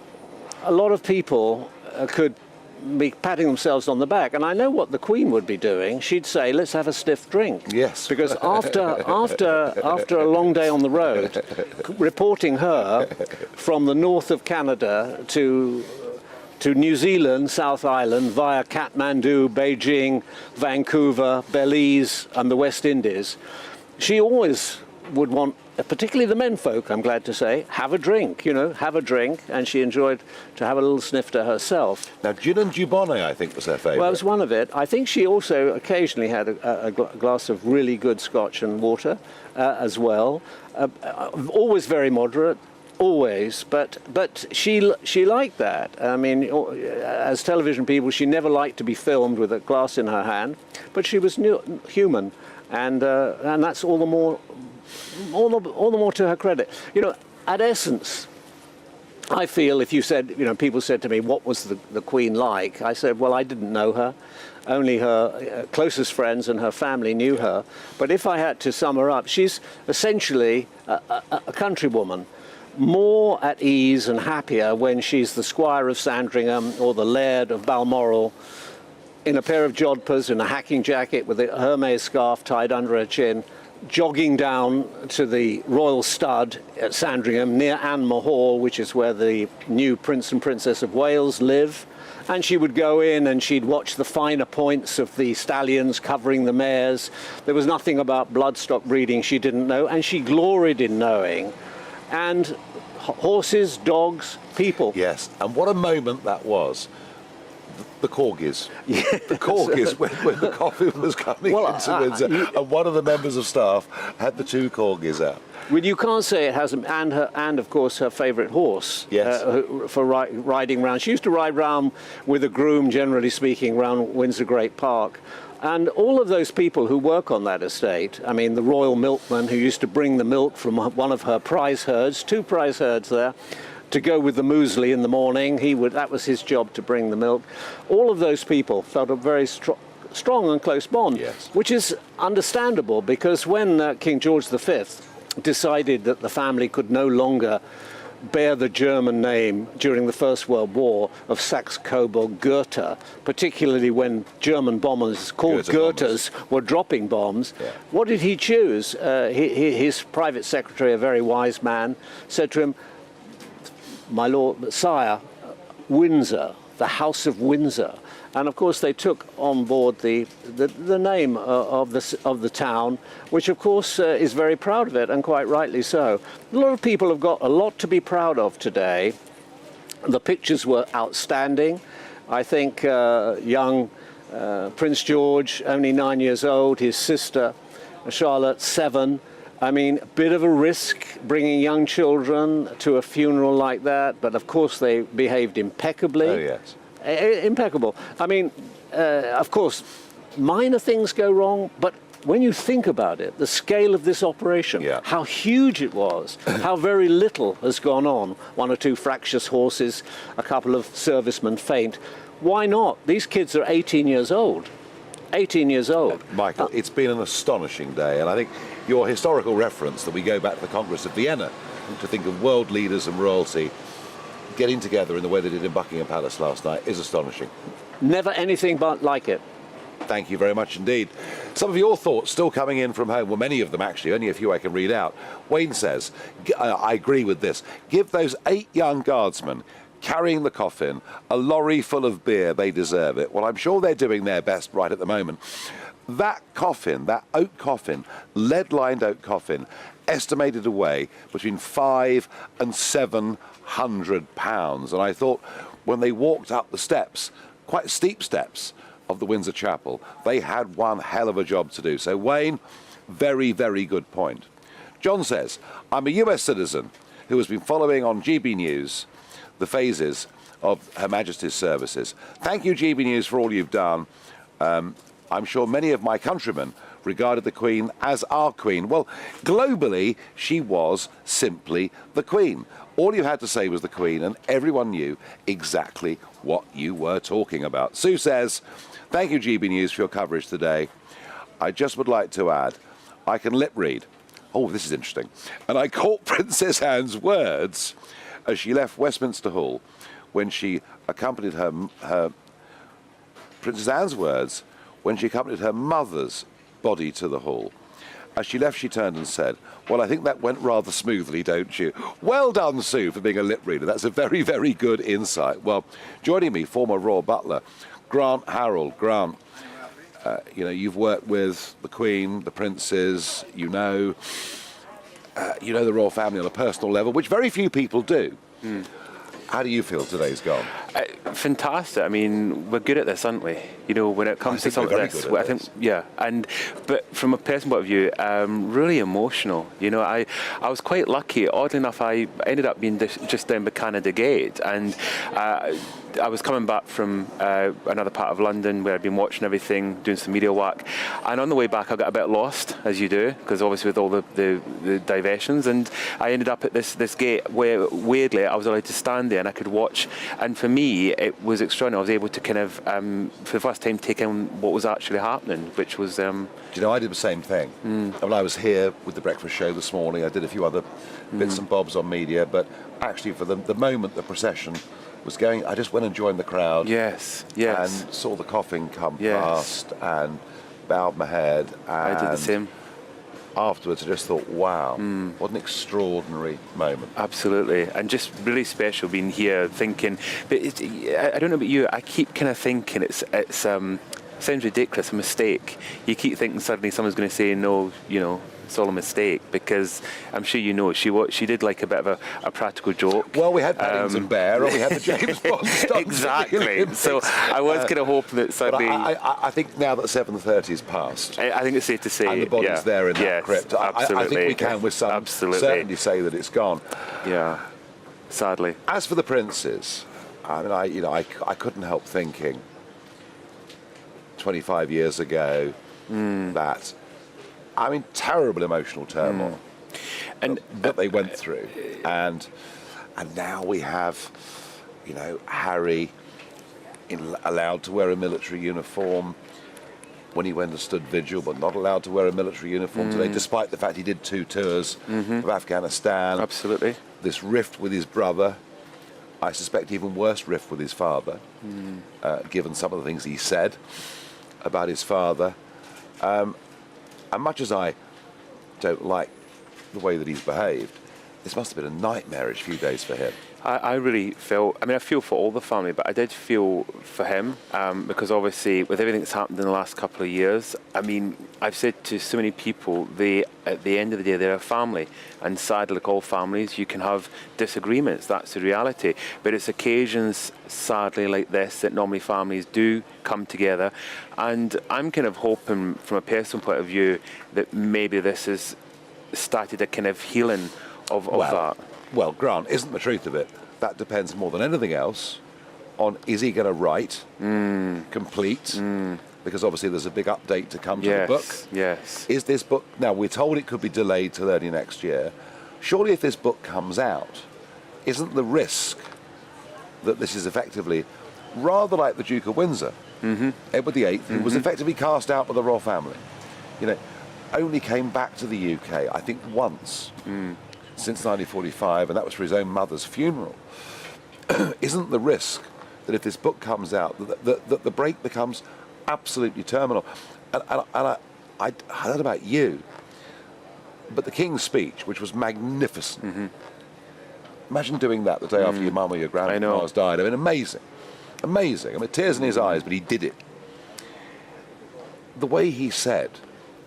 lot of people could be patting themselves on the back, and I know what the Queen would be doing. She'd say, let's have a stiff drink. Yes. Because after a long day on the road, reporting her from the north of Canada to New Zealand, South Island, via Kathmandu, Beijing, Vancouver, Belize, and the West Indies, she always would want, particularly the menfolk, I'm glad to say, have a drink, have a drink, and she enjoyed to have a little snifter herself. Now, gin and Dubonnet, I think, was her favourite. Well, it was one of it. I think she also occasionally had a glass of really good scotch and water as well. Always very moderate, always, but she liked that. I mean, as television people, she never liked to be filmed with a glass in her hand, but she was human, and that's all the more to her credit. At essence, I feel if you said, people said to me, what was the Queen like? I said, well, I didn't know her. Only her closest friends and her family knew her. But if I had to sum her up, she's essentially a countrywoman, more at ease and happier when she's the Squire of Sandringham or the Laird of Balmoral in a pair of jodhpurs, in a hacking jacket with a Hermes scarf tied under her chin, jogging down to the Royal Stud at Sandringham near Anne Hall, which is where the new Prince and Princess of Wales live. And she would go in and she'd watch the finer points of the stallions covering the mares. There was nothing about bloodstock breeding she didn't know, and she gloried in knowing. And horses, dogs, people. Yes, and what a moment that was. The corgis. Yes. The corgis when the coffin was coming into Windsor, and one of the members of staff had the two corgis out. Well, you can't say it hasn't, and of course her favourite horse. Yes. For riding round. She used to ride round with a groom, generally speaking, round Windsor Great Park. And all of those people who work on that estate, I mean, the royal milkman who used to bring the milk from one of her prize herds, 2 prize herds there, to go with the muesli in the morning. That was his job, to bring the milk. All of those people felt a very strong and close bond, yes, which is understandable, because when King George V decided that the family could no longer bear the German name during the First World War of Saxe-Coburg-Gotha, particularly when German bombers called Goethas were dropping bombs. Yeah. What did he choose? His private secretary, a very wise man, said to him, "My lord, sire, Windsor, the House of Windsor." And of course they took on board the name of the town, which of course is very proud of it, and quite rightly so. A lot of people have got a lot to be proud of today. The pictures were outstanding. I think young Prince George, only 9 years old, his sister Charlotte, 7. I mean, a bit of a risk bringing young children to a funeral like that, but of course they behaved impeccably. Oh, yes. Impeccable. I mean, of course, minor things go wrong, but when you think about it, the scale of this operation, how huge it was, how very little has gone on, 1 or 2 fractious horses, a couple of servicemen faint. Why not? These kids are 18 years old. 18 years old. Michael, it's been an astonishing day, and I think your historical reference that we go back to the Congress of Vienna to think of world leaders and royalty getting together in the way they did in Buckingham Palace last night is astonishing. Never anything but like it. Thank you very much indeed. Some of your thoughts still coming in from home, well, many of them actually, only a few I can read out. Wayne says, I agree with this, give those 8 young guardsmen carrying the coffin a lorry full of beer, they deserve it. Well, I'm sure they're doing their best right at the moment. That coffin, that oak coffin, lead-lined oak coffin, estimated to weigh between 500 and 700 pounds. And I thought when they walked up the steps, quite steep steps of the Windsor Chapel, they had one hell of a job to do. So Wayne, very, very good point. John says, I'm a US citizen who has been following on GB News the phases of Her Majesty's services. Thank you, GB News, for all you've done. I'm sure many of my countrymen regarded the Queen as our Queen. Well, globally, she was simply the Queen. All you had to say was the Queen, and everyone knew exactly what you were talking about. Sue says, thank you, GB News, for your coverage today. I just would like to add, I can lip read. Oh, this is interesting. And I caught Princess Anne's words as she left Westminster Hall when she accompanied Princess Anne's words when she accompanied her mother's body to the hall. As she left, she turned and said, well, I think that went rather smoothly, don't you? Well done, Sue, for being a lip reader. That's a very, very good insight. Well, joining me, former Royal Butler, Grant Harold. Grant, you know, you've worked with the Queen, the princes, you know the royal family on a personal level, which very few people do. How do you feel today's gone? Fantastic. I mean, we're good at this, aren't we? You know, when it comes to something like this, I think, yeah. But from a personal point of view, really emotional. You know, I was quite lucky. Oddly enough, I ended up being just down by Canada Gate, and I was coming back from another part of London where I'd been watching everything, doing some media work, and on the way back I got a bit lost, as you do, because obviously with all the diversions, and I ended up at this gate where weirdly I was allowed to stand there and I could watch, and for me it was extraordinary. I was able to kind of for the first time take in what was actually happening, which was do you know, I did the same thing. When I was here with the breakfast show this morning, I did a few other bits and bobs on media, but actually for the moment the procession was going, I just went and joined the crowd. Yes. And saw the coffin come past and bowed my head. And I did the same. Afterwards, I just thought, wow, what an extraordinary moment. Absolutely, and just really special being here, thinking. But I don't know about you, I keep kind of thinking it sounds ridiculous, a mistake. You keep thinking suddenly someone's going to say, no, you know, it's all a mistake, because I'm sure you know she did like a bit of a practical joke. Well, we had Paddington Bear, or we had the James Bond stuff. Exactly. So I was kind of hoping that suddenly. I think now that 7:30 is past, I think it's safe to say, and the body's there in that crypt. Absolutely. I think we can, with some certainty, say that it's gone. Yeah. Sadly. As for the princes, I mean, I couldn't help thinking 25 years ago that. I mean, terrible emotional turmoil and that they went through, and now we have, you know, Harry allowed to wear a military uniform when he went and stood vigil, but not allowed to wear a military uniform today, despite the fact he did 2 tours of Afghanistan. Absolutely. This rift with his brother, I suspect even worse rift with his father, given some of the things he said about his father. And much as I don't like the way that he's behaved, this must have been a nightmarish few days for him. I really felt, I mean, I feel for all the family, but I did feel for him, because obviously with everything that's happened in the last couple of years, I mean, I've said to so many people, at the end of the day, they're a family, and sadly, like all families, you can have disagreements, that's the reality, but it's occasions, sadly, like this, that normally families do come together, and I'm kind of hoping, from a personal point of view, that maybe this has started a kind of healing of that. Well, Grant, isn't the truth of it? That depends more than anything else on, is he going to write, complete, because obviously there's a big update to come to the book. Yes. Is this book, now we're told it could be delayed till early next year. Surely if this book comes out, isn't the risk that this is effectively rather like the Duke of Windsor, Edward VIII, who was effectively cast out by the royal family, you know, only came back to the UK, I think, once. Since 1945, and that was for his own mother's funeral. Isn't the risk that if this book comes out, that the break becomes absolutely terminal? And I don't know about you, but the King's speech, which was magnificent, imagine doing that the day after your mum or your grandpa's died. I mean, amazing. I mean, tears in his eyes, but he did it. the way he said,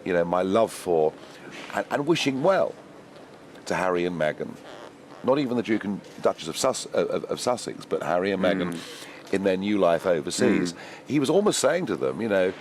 you know, my love for and wishing well to Harry and Meghan, not even the Duke and Duchess of Sussex, but Harry and Meghan in their new life overseas. He was almost saying to them, you know,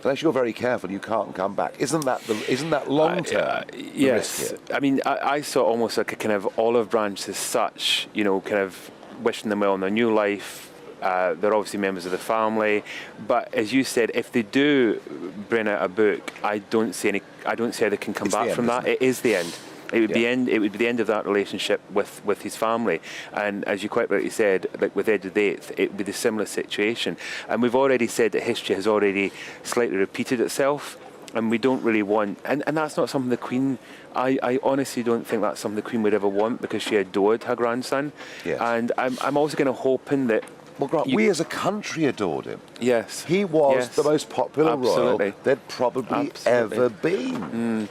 unless you're very careful, you can't come back. Isn't that long term? Yes. I mean, I saw almost like a kind of olive branch as such, you know, kind of wishing them well in their new life. They're obviously members of the family, but as you said, if they do bring out a book, I don't see how they can come back from that. It is the end. It would be end. It would be the end of that relationship with his family. And as you quite rightly said, like with Edward VIII, it would be the similar situation. And we've already said that history has already slightly repeated itself, and we don't really want. And that's not something the Queen. I honestly don't think that's something the Queen would ever want, because she adored her grandson. Yes. And I'm also kind of hoping that. Well, Grant, we as a country adored him. Yes. He was the most popular royal there'd probably ever been.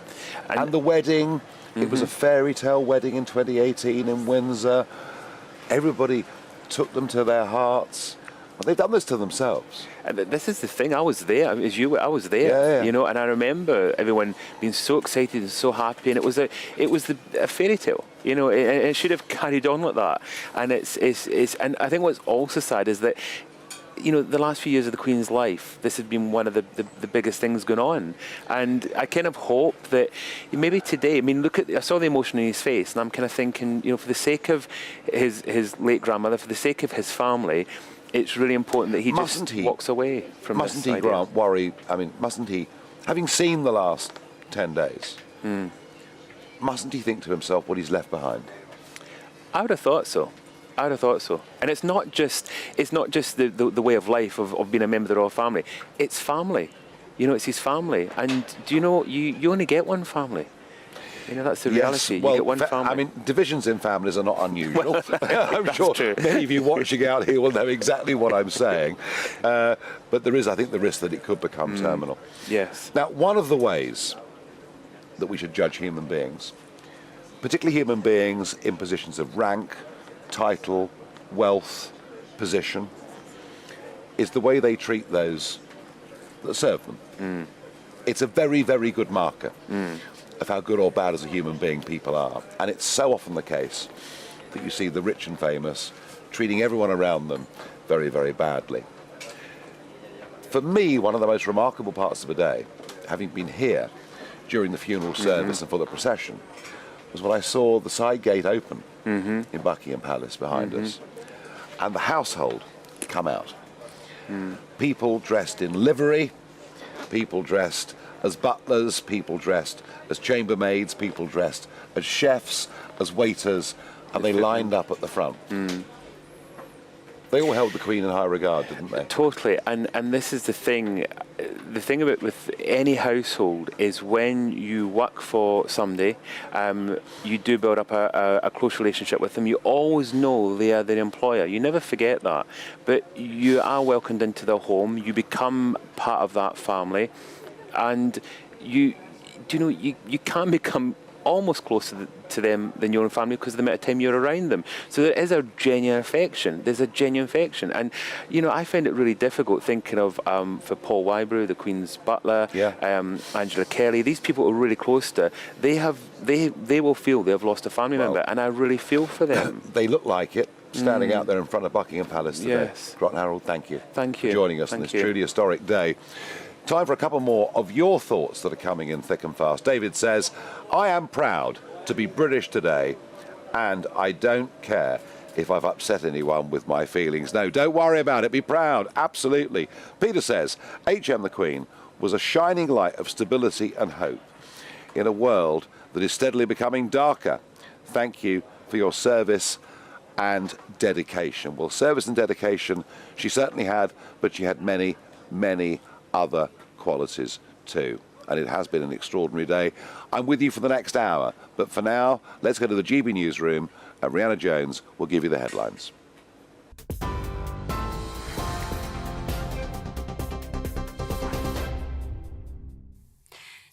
And the wedding, it was a fairy tale wedding in 2018 in Windsor. Everybody took them to their hearts. Well, they've done this to themselves. And this is the thing. I was there, I was there, you know, and I remember everyone being so excited and so happy, and it was a fairy tale, you know. It should have carried on like that. And and I think what's also sad is that, you know, the last few years of the Queen's life, this has been one of the biggest things going on. And I kind of hope that maybe today, I mean, I saw the emotion in his face, and I'm kind of thinking, you know, for the sake of his late grandmother, for the sake of his family, it's really important that he walks away from this Mustn't he, Grant, worry? I mean, mustn't he, having seen the last 10 days, mustn't he think to himself what he's left behind? I would have thought so. And it's not just the way of life of being a member of the royal family. It's family. You know, it's his family. And do you know, you only get one family. You know, that's the reality. Well, you get one family. I mean, divisions in families are not unusual. I'm sure many of you watching out here will know exactly what I'm saying. But there is, I think, the risk that it could become terminal. Yes. Now, one of the ways that we should judge human beings, particularly human beings in positions of rank, title, wealth, position, is the way they treat those that serve them. It's a very, very good marker of how good or bad as a human being people are. And it's so often the case that you see the rich and famous treating everyone around them very, very badly. For me, one of the most remarkable parts of the day, having been here during the funeral service and for the procession, was when I saw the side gate open in Buckingham Palace behind us, and the household come out. People dressed in livery, people dressed as butlers, people dressed as chambermaids, people dressed as chefs, as waiters, and they lined up at the front. They all held the Queen in high regard, didn't they? Totally, and this is the thing about with any household is when you work for somebody, you do build up a close relationship with them. You always know they are their employer. You never forget that. But you are welcomed into their home. You become part of that family, and you can become almost closer to them than your own family because of the amount of time you're around them. So there is a genuine affection. There's a genuine affection. And, you know, I find it really difficult thinking of, for Paul Wybrew, the Queen's butler, Angela Kelly, these people are really close to, they will feel they have lost a family member, and I really feel for them. They look like it, standing out there in front of Buckingham Palace today. Yes. Grant Harold, thank you. Thank you. For joining us on this truly historic day. Time for a couple more of your thoughts that are coming in thick and fast. David says, I am proud to be British today, and I don't care if I've upset anyone with my feelings. No, don't worry about it. Be proud. Absolutely. Peter says, HM the Queen was a shining light of stability and hope in a world that is steadily becoming darker. Thank you for your service and dedication. Well, service and dedication she certainly had, but she had many, many other qualities too. And it has been an extraordinary day. I'm with you for the next hour, but for now, let's go to the GB newsroom, and Rhianna Jones will give you the headlines.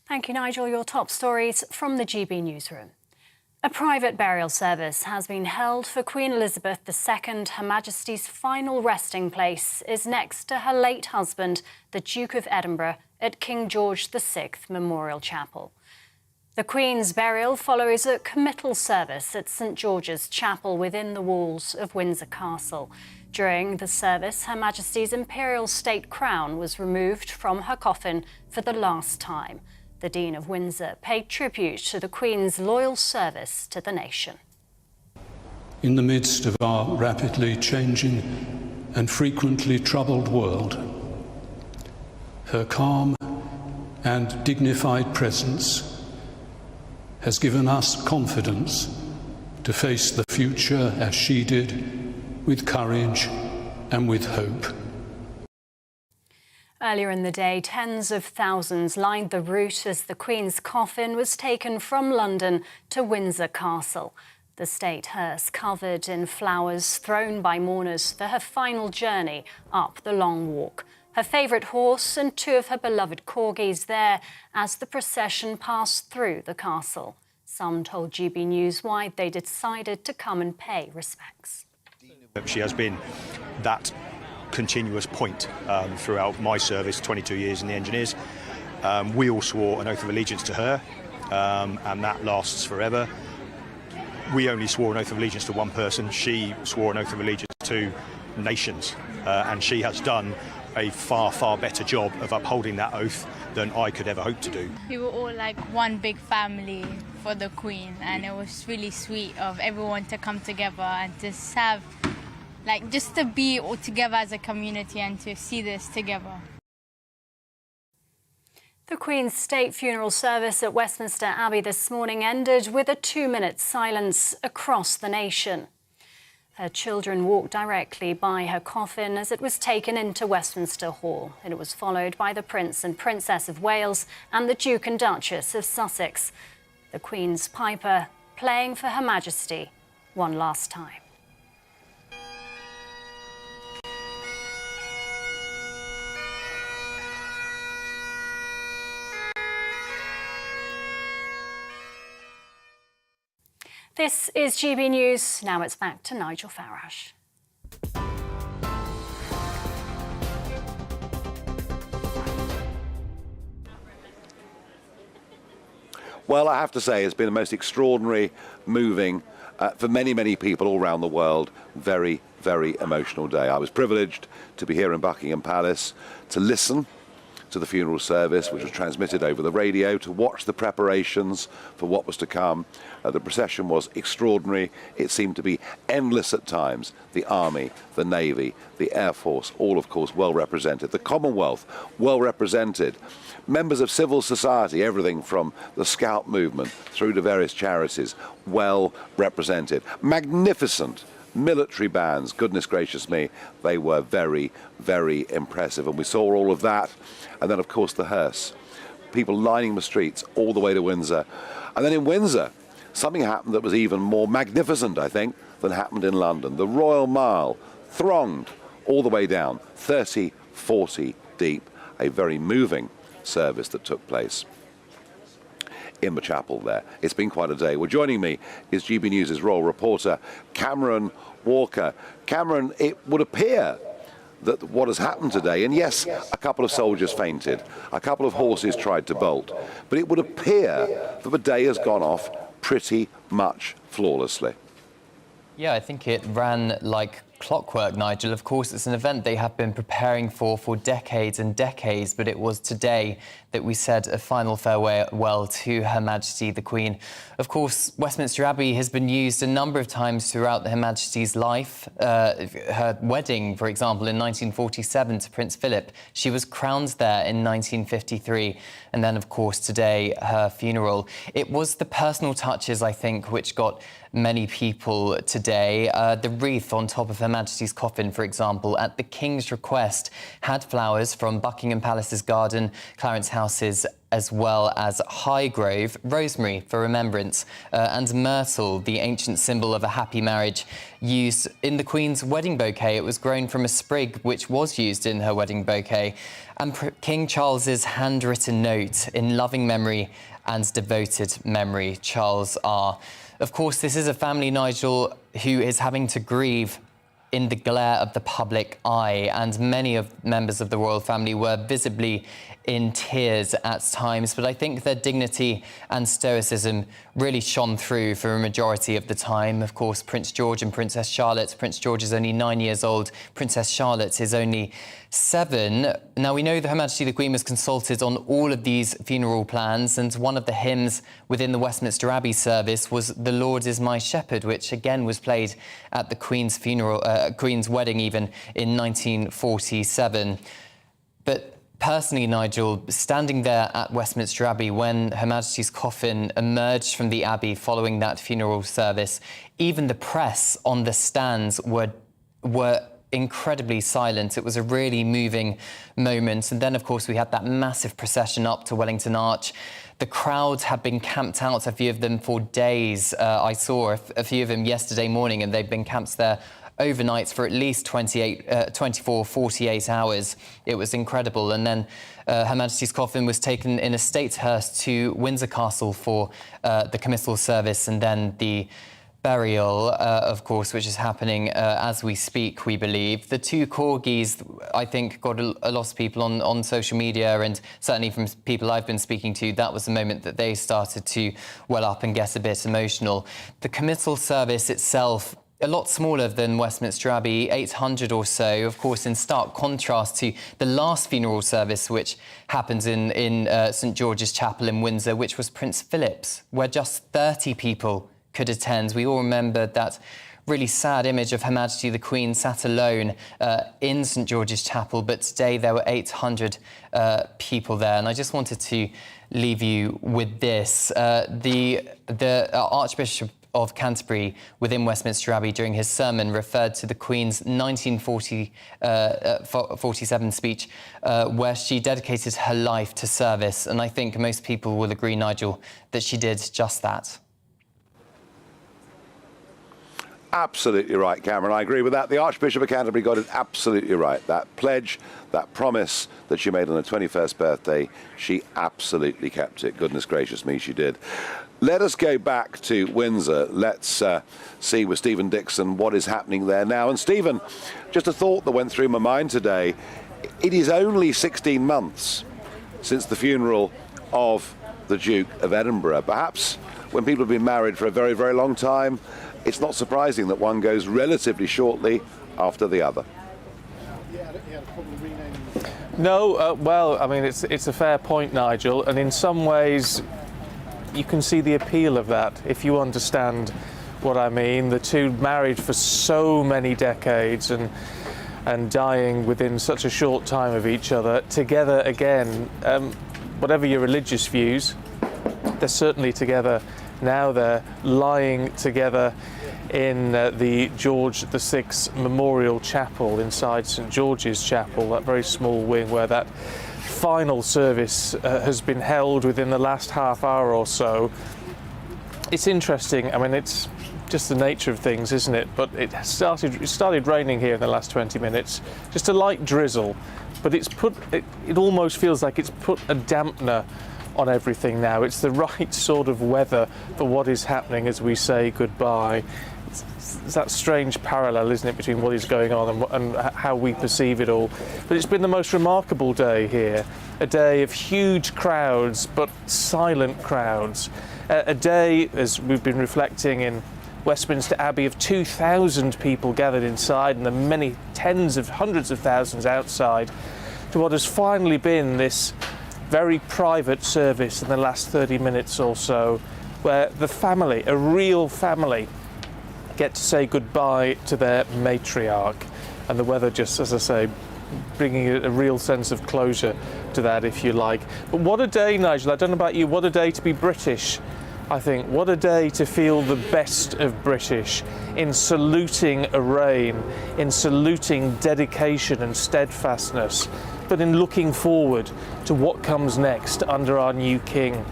Thank you, Nigel. Your top stories from the GB newsroom. A private burial service has been held for Queen Elizabeth II. Her Majesty's final resting place is next to her late husband, the Duke of Edinburgh, at King George VI Memorial Chapel. The Queen's burial follows a committal service at St George's Chapel within the walls of Windsor Castle. During the service, Her Majesty's Imperial State Crown was removed from her coffin for the last time. The Dean of Windsor paid tribute to the Queen's loyal service to the nation. In the midst of our rapidly changing and frequently troubled world, her calm and dignified presence has given us confidence to face the future as she did, with courage and with hope. Earlier in the day, tens of thousands lined the route as the Queen's coffin was taken from London to Windsor Castle. The state hearse covered in flowers thrown by mourners for her final journey up the long walk. Her favourite horse and two of her beloved corgis there as the procession passed through the castle. Some told GB News why they decided to come and pay respects. She has been that continuous point throughout my service, 22 years in the Engineers. We all swore an oath of allegiance to her, and that lasts forever. We only swore an oath of allegiance to one person. She swore an oath of allegiance to nations, and she has done a far, far better job of upholding that oath than I could ever hope to do. We were all like one big family for the Queen, and it was really sweet of everyone to come together and to have, like, just to be all together as a community and to see this together. The Queen's state funeral service at Westminster Abbey this morning ended with a 2-minute silence across the nation. Her children walked directly by her coffin as it was taken into Westminster Hall. It was followed by the Prince and Princess of Wales and the Duke and Duchess of Sussex. The Queen's piper playing for Her Majesty one last time. This is GB News. Now it's back to Nigel Farage. Well, I have to say, it's been the most extraordinary, moving, for many, many people all around the world, very, very emotional day. I was privileged to be here in Buckingham Palace to listen to the funeral service, which was transmitted over the radio, to watch the preparations for what was to come. The procession was extraordinary. It seemed to be endless at times. The Army, the Navy, the Air Force, all, of course, well represented. The Commonwealth, well represented. Members of civil society, everything from the Scout movement through to various charities, well represented. Magnificent military bands, goodness gracious me, they were very, very impressive. And we saw all of that. And then, of course, the hearse. People lining the streets all the way to Windsor. And then in Windsor, something happened that was even more magnificent, I think, than happened in London. The Royal Mile thronged all the way down, 30, 40 deep, a very moving service that took place in the chapel there. It's been quite a day. Well, joining me is GB News' royal reporter, Cameron Walker. Cameron, it would appear that what has happened today, and yes, a couple of soldiers fainted, a couple of horses tried to bolt, but it would appear that the day has gone off pretty much flawlessly. Yeah, I think it ran like clockwork, Nigel. Of course, it's an event they have been preparing for decades and decades, but it was today that we said a final farewell to Her Majesty the Queen. Of course, Westminster Abbey has been used a number of times throughout Her Majesty's life. Her wedding, for example, in 1947 to Prince Philip. She was crowned there in 1953. And then, of course, today, her funeral. It was the personal touches, I think, which got many people today. The wreath on top of Her Majesty's coffin, for example, at the King's request, had flowers from Buckingham Palace's garden, Clarence House's, as well as Highgrove, rosemary for remembrance, and myrtle, the ancient symbol of a happy marriage, used in the Queen's wedding bouquet. It was grown from a sprig which was used in her wedding bouquet. And King Charles's handwritten note in loving memory and devoted memory, Charles R. Of course, this is a family, Nigel, who is having to grieve in the glare of the public eye, and many of members of the royal family were visibly in tears at times, but I think their dignity and stoicism really shone through for a majority of the time. Of course, Prince George and Princess Charlotte. Prince George is only 9 years old. Princess Charlotte is only 7. Now, we know that Her Majesty the Queen was consulted on all of these funeral plans, and one of the hymns within the Westminster Abbey service was "The Lord is my shepherd," which again was played at the Queen's funeral, Queen's wedding even in 1947. But personally, Nigel, standing there at Westminster Abbey when Her Majesty's coffin emerged from the Abbey following that funeral service, even the press on the stands were incredibly silent. It was a really moving moment. And then, of course, we had that massive procession up to Wellington Arch. The crowd had been camped out, a few of them, for days. I saw a few of them yesterday morning, and they've been camped there overnight for at least 24, 48 hours. It was incredible. And then Her Majesty's coffin was taken in a state hearse to Windsor Castle for the committal service, and then the burial, of course, which is happening as we speak, we believe. The 2 corgis, I think, got a lot of people on social media, and certainly from people I've been speaking to, that was the moment that they started to well up and get a bit emotional. The committal service itself, a lot smaller than Westminster Abbey, 800 or so, of course, in stark contrast to the last funeral service, which happens in St George's Chapel in Windsor, which was Prince Philip's, where just 30 people could attend. We all remember that really sad image of Her Majesty the Queen sat alone in St George's Chapel, but today there were 800 people there. And I just wanted to leave you with this. The Archbishop of Canterbury within Westminster Abbey during his sermon referred to the Queen's 1947 speech where she dedicated her life to service. And I think most people will agree, Nigel, that she did just that. Absolutely right, Cameron. I agree with that. The Archbishop of Canterbury got it absolutely right. That pledge, that promise that she made on her 21st birthday, she absolutely kept it. Goodness gracious me, she did. Let us go back to Windsor. Let's see with Stephen Dixon what is happening there now. And Stephen, just a thought that went through my mind today. It is only 16 months since the funeral of the Duke of Edinburgh. Perhaps when people have been married for a very, very long time, it's not surprising that one goes relatively shortly after the other. No, well, I mean, it's a fair point, Nigel, and in some ways you can see the appeal of that, if you understand what I mean. The two married for so many decades and dying within such a short time of each other, together again. Whatever your religious views, they're certainly together now. They're lying together in the George VI Memorial Chapel inside St George's Chapel, that very small wing where that final service has been held within the last half hour or so. It's interesting. I mean, it's just the nature of things, isn't it? But it started raining here in the last 20 minutes, just a light drizzle, but it almost feels like it's put a dampener on everything now. It's the right sort of weather for what is happening as we say goodbye. It's that strange parallel, isn't it, between what is going on and how we perceive it all. But it's been the most remarkable day here, a day of huge crowds but silent crowds, a day, as we've been reflecting in Westminster Abbey, of 2,000 people gathered inside and the many tens of hundreds of thousands outside, to what has finally been this very private service in the last 30 minutes or so, where the family, a real family, get to say goodbye to their matriarch. And the weather just, as I say, bringing a real sense of closure to that, if you like. But what a day, Nigel. I don't know about you, what a day to be British, I think. What a day to feel the best of British in saluting a reign, in saluting dedication and steadfastness, but in looking forward to what comes next under our new king.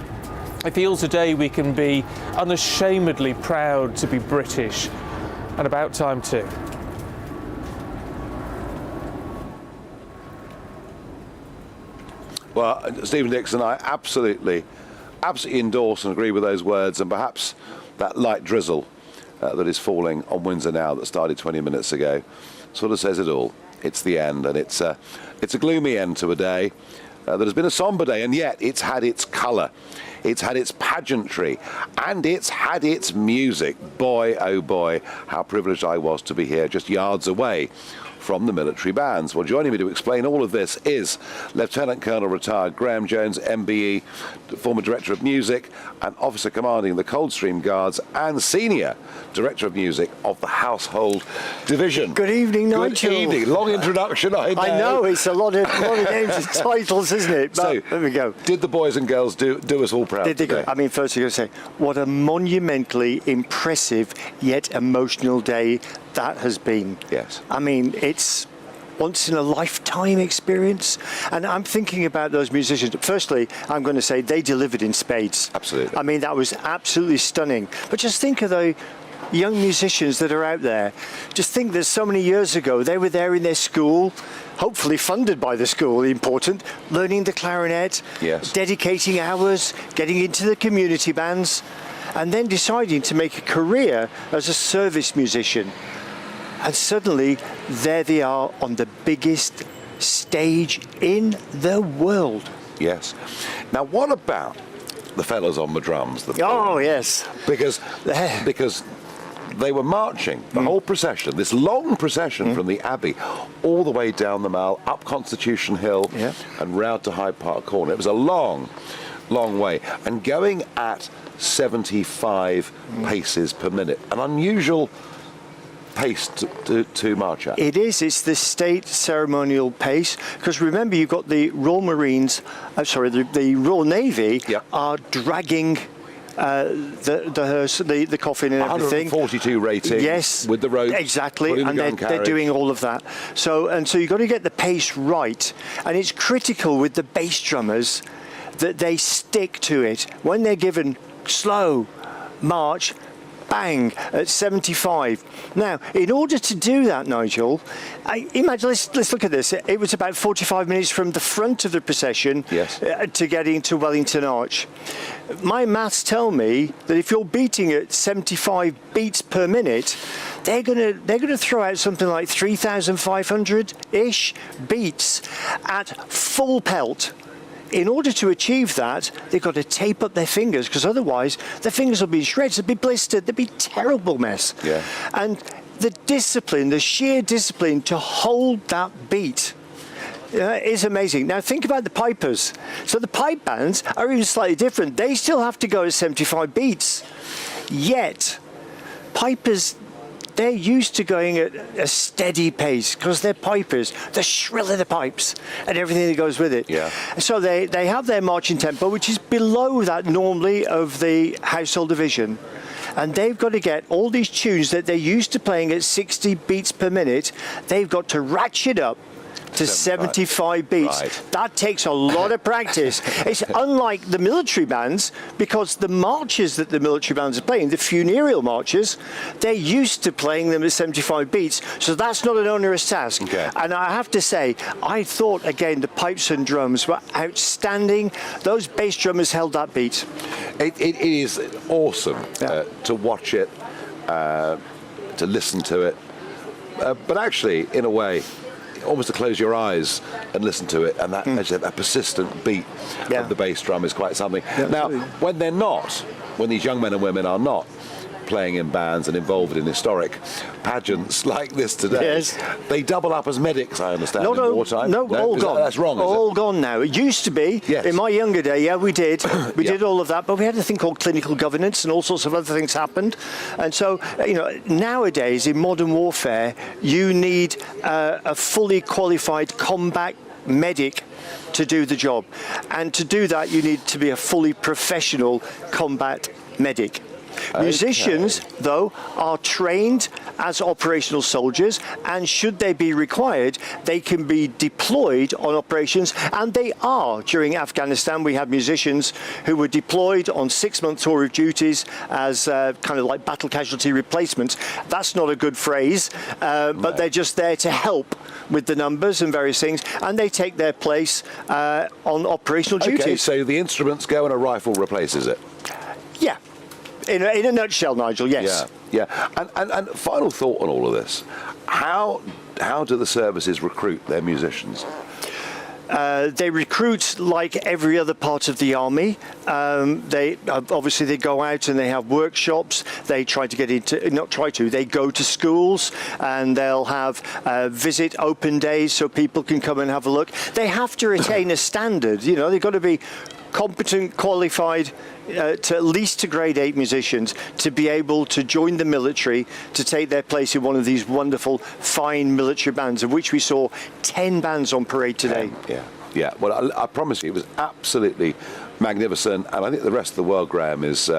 It feels a day we can be unashamedly proud to be British, and about time too. Well, Stephen Dixon, I absolutely endorse and agree with those words, and perhaps that light drizzle that is falling on Windsor now that started 20 minutes ago sort of says it all. It's the end, and it's a gloomy end to a day that has been a sombre day, and yet it's had its colour, it's had its pageantry, and it's had its music. Boy, oh boy, how privileged I was to be here just yards away from the military bands. Well, joining me to explain all of this is Lieutenant Colonel retired Graham Jones, MBE, former Director of Music and Officer Commanding the Coldstream Guards and Senior Director of Music of the Household Division. Good evening, Nigel. Good evening. Long introduction, I know. I know, it's a lot of names and titles, isn't it? But So, there we go. Did the boys and girls do us all proud today? I mean, first I'm going to say, what a monumentally impressive yet emotional day that has been. Yes. I mean, it's once in a lifetime experience, and I'm thinking about those musicians. Firstly, I'm going to say they delivered in spades. Absolutely. I mean, that was absolutely stunning. But just think of the young musicians that are out there. Just think that so many years ago they were there in their school, hopefully funded by the school, important, learning the clarinet, yes, dedicating hours, getting into the community bands, and then deciding to make a career as a service musician. And suddenly, there they are on the biggest stage in the world. Yes. Now, what about the fellas on the drums? Oh, yes. Because they were marching, the whole procession, this long procession from the Abbey, all the way down the Mall, up Constitution Hill, and round to Hyde Park Corner. It was a long, long way. And going at 75 paces per minute, an unusual pace to march at. It is. It's the state ceremonial pace, because remember, you've got the Royal Marines, the Royal Navy are dragging the hearse, the coffin and everything. 142 rating. Yes, with the rope. Exactly, and they're doing all of that. So you've got to get the pace right, and it's critical with the bass drummers that they stick to it when they're given slow march. Bang at 75. Now, in order to do that, Nigel, imagine. Let's look at this. It was about 45 minutes from the front of the procession to getting to Wellington Arch. My maths tell me that if you're beating at 75 beats per minute, they're gonna throw out something like 3,500-ish beats at full pelt. In order to achieve that, they've got to tape up their fingers, because otherwise their fingers will be in shreds, they'll be blistered, they'll be a terrible mess. Yeah. And the discipline, the sheer discipline to hold that beat is amazing. Now think about the pipers. So the pipe bands are even slightly different. They still have to go at 75 beats. Yet, pipers, they're used to going at a steady pace because they're pipers, the shrill of the pipes and everything that goes with it. Yeah. So they have their marching tempo, which is below that normally of the household division. And they've got to get all these tunes that they're used to playing at 60 beats per minute, they've got to ratchet up to 75 beats. Right. That takes a lot of practice. It's unlike the military bands, because the marches that the military bands are playing, the funereal marches, they're used to playing them at 75 beats, so that's not an onerous task. Okay. And I have to say, I thought, again, the pipes and drums were outstanding. Those bass drummers held that beat. It is awesome to watch it, to listen to it, but actually, in a way, almost to close your eyes and listen to it, and that persistent beat of the bass drum is quite something. Now, when these young men and women are not playing in bands and involved in historic pageants like this today, they double up as medics, I understand, in wartime. No, all gone. That's wrong, all gone now. It used to be. In my younger day, we did. We did all of that, but we had a thing called clinical governance, and all sorts of other things happened. And so, nowadays in modern warfare, you need a fully qualified combat medic to do the job. And to do that, you need to be a fully professional combat medic. Musicians, though, are trained as operational soldiers, and should they be required, they can be deployed on operations, and they are. During Afghanistan, we had musicians who were deployed on 6-month tour of duties as kind of like battle casualty replacements. That's not a good phrase, but they're just there to help with the numbers and various things, and they take their place on operational duties. Okay, so the instruments go and a rifle replaces it? Yeah. In a nutshell, Nigel, yes. Yeah. Yeah. And final thought on all of this. How do the services recruit their musicians? They recruit like every other part of the army. They obviously they go out and they have workshops. They try to get into, not try to, they go to schools and they'll have visit open days so people can come and have a look. They have to retain a standard. You know, they've got to be competent, qualified, to at least to grade 8 musicians to be able to join the military, to take their place in one of these wonderful, fine military bands, of which we saw 10 bands on parade today. Yeah. Well, I promise you, it was absolutely magnificent, and I think the rest of the world, Graham, is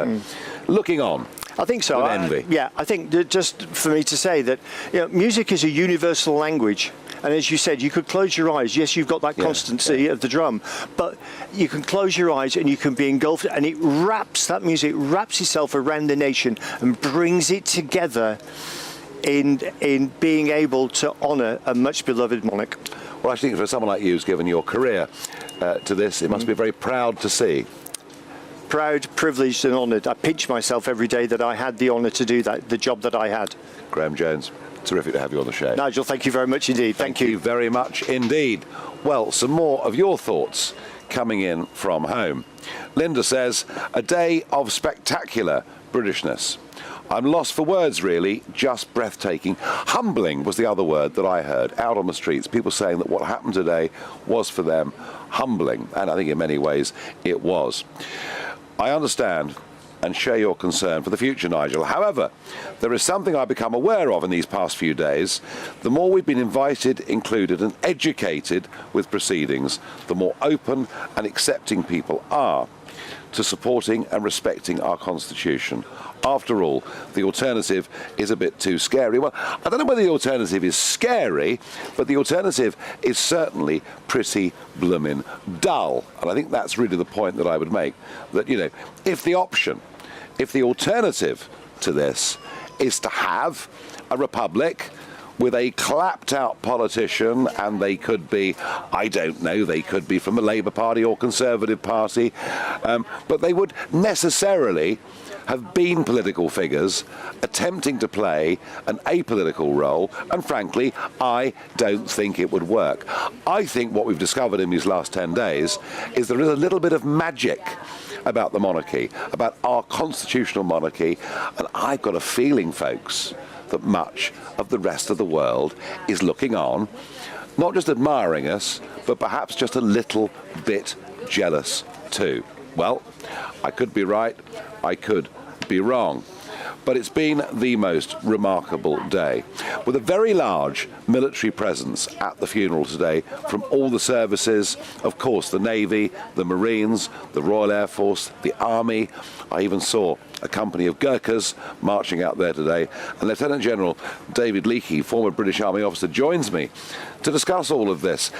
looking on. I think so. With envy. Yeah, I think that just for me to say that, you know, music is a universal language. And as you said, you could close your eyes. Yes, you've got that constancy of the drum, but you can close your eyes and you can be engulfed, and it wraps, that music wraps itself around the nation and brings it together in being able to honour a much beloved monarch. Well, I think for someone like you who's given your career to this, it must be very proud to see. Proud, privileged and honoured. I pinch myself every day that I had the honour to do that, the job that I had. Graham Jones, terrific to have you on the show. Nigel, thank you very much indeed. Thank you very much indeed. Well, some more of your thoughts coming in from home. Linda says, a day of spectacular Britishness. I'm lost for words, really, just breathtaking. Humbling was the other word that I heard out on the streets. People saying that what happened today was for them humbling, and I think in many ways it was. I understand and share your concern for the future, Nigel. However, there is something I've become aware of in these past few days. The more we've been invited, included and educated with proceedings, the more open and accepting people are to supporting and respecting our Constitution. After all, the alternative is a bit too scary. Well, I don't know whether the alternative is scary, but the alternative is certainly pretty bloomin' dull. And I think that's really the point that I would make. That, you know, if the alternative to this is to have a republic with a clapped-out politician, and they could be, I don't know, they could be from the Labour Party or Conservative Party, but they would necessarily have been political figures attempting to play an apolitical role, and frankly, I don't think it would work. I think what we've discovered in these last 10 days is there is a little bit of magic about the monarchy, about our constitutional monarchy, and I've got a feeling, folks, that much of the rest of the world is looking on, not just admiring us, but perhaps just a little bit jealous too. Well, I could be right, I could be wrong. But it's been the most remarkable day, with a very large military presence at the funeral today from all the services, of course the Navy, the Marines, the Royal Air Force, the Army. I even saw a company of Gurkhas marching out there today, and Lieutenant General David Leakey, former British Army officer, joins me to discuss all of this.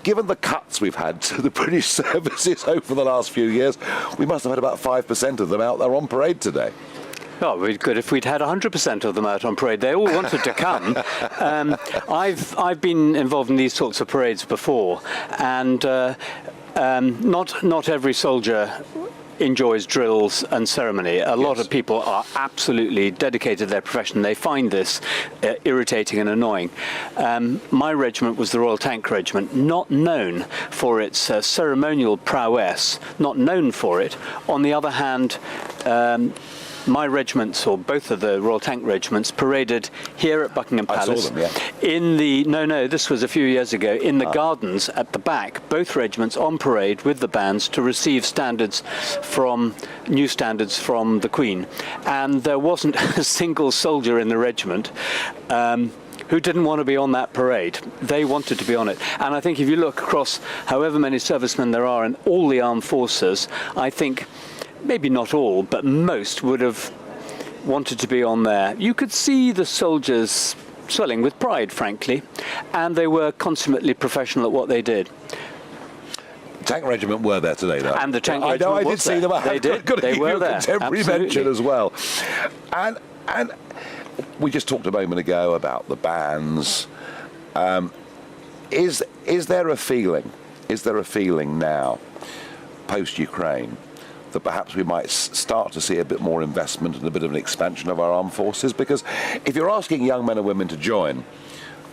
Given the cuts we've had to the British services over the last few years, we must have had about 5% of them out there on parade today. Oh, we could if we'd had 100% of them out on parade. They all wanted to come. I've been involved in these sorts of parades before, and not every soldier enjoys drills and ceremony. A lot of people are absolutely dedicated to their profession. They find this irritating and annoying. My regiment was the Royal Tank Regiment, not known for its ceremonial prowess, not known for it. On the other hand, my regiments, or both of the Royal Tank Regiments, paraded here at Buckingham Palace. I saw them, yeah. In the this was a few years ago, in the gardens at the back, both regiments on parade with the bands to receive new standards from the Queen. And there wasn't a single soldier in the regiment who didn't want to be on that parade. They wanted to be on it. And I think if you look across however many servicemen there are in all the armed forces, I think maybe not all, but most would have wanted to be on there. You could see the soldiers swelling with pride, frankly, and they were consummately professional at what they did. Tank Regiment were there today, though. And the Tank Regiment I did see them. They did. They were there. Contemporary mention as well. And we just talked a moment ago about the bands. Is there a feeling now, post-Ukraine, that perhaps we might start to see a bit more investment and a bit of an expansion of our armed forces? Because if you're asking young men and women to join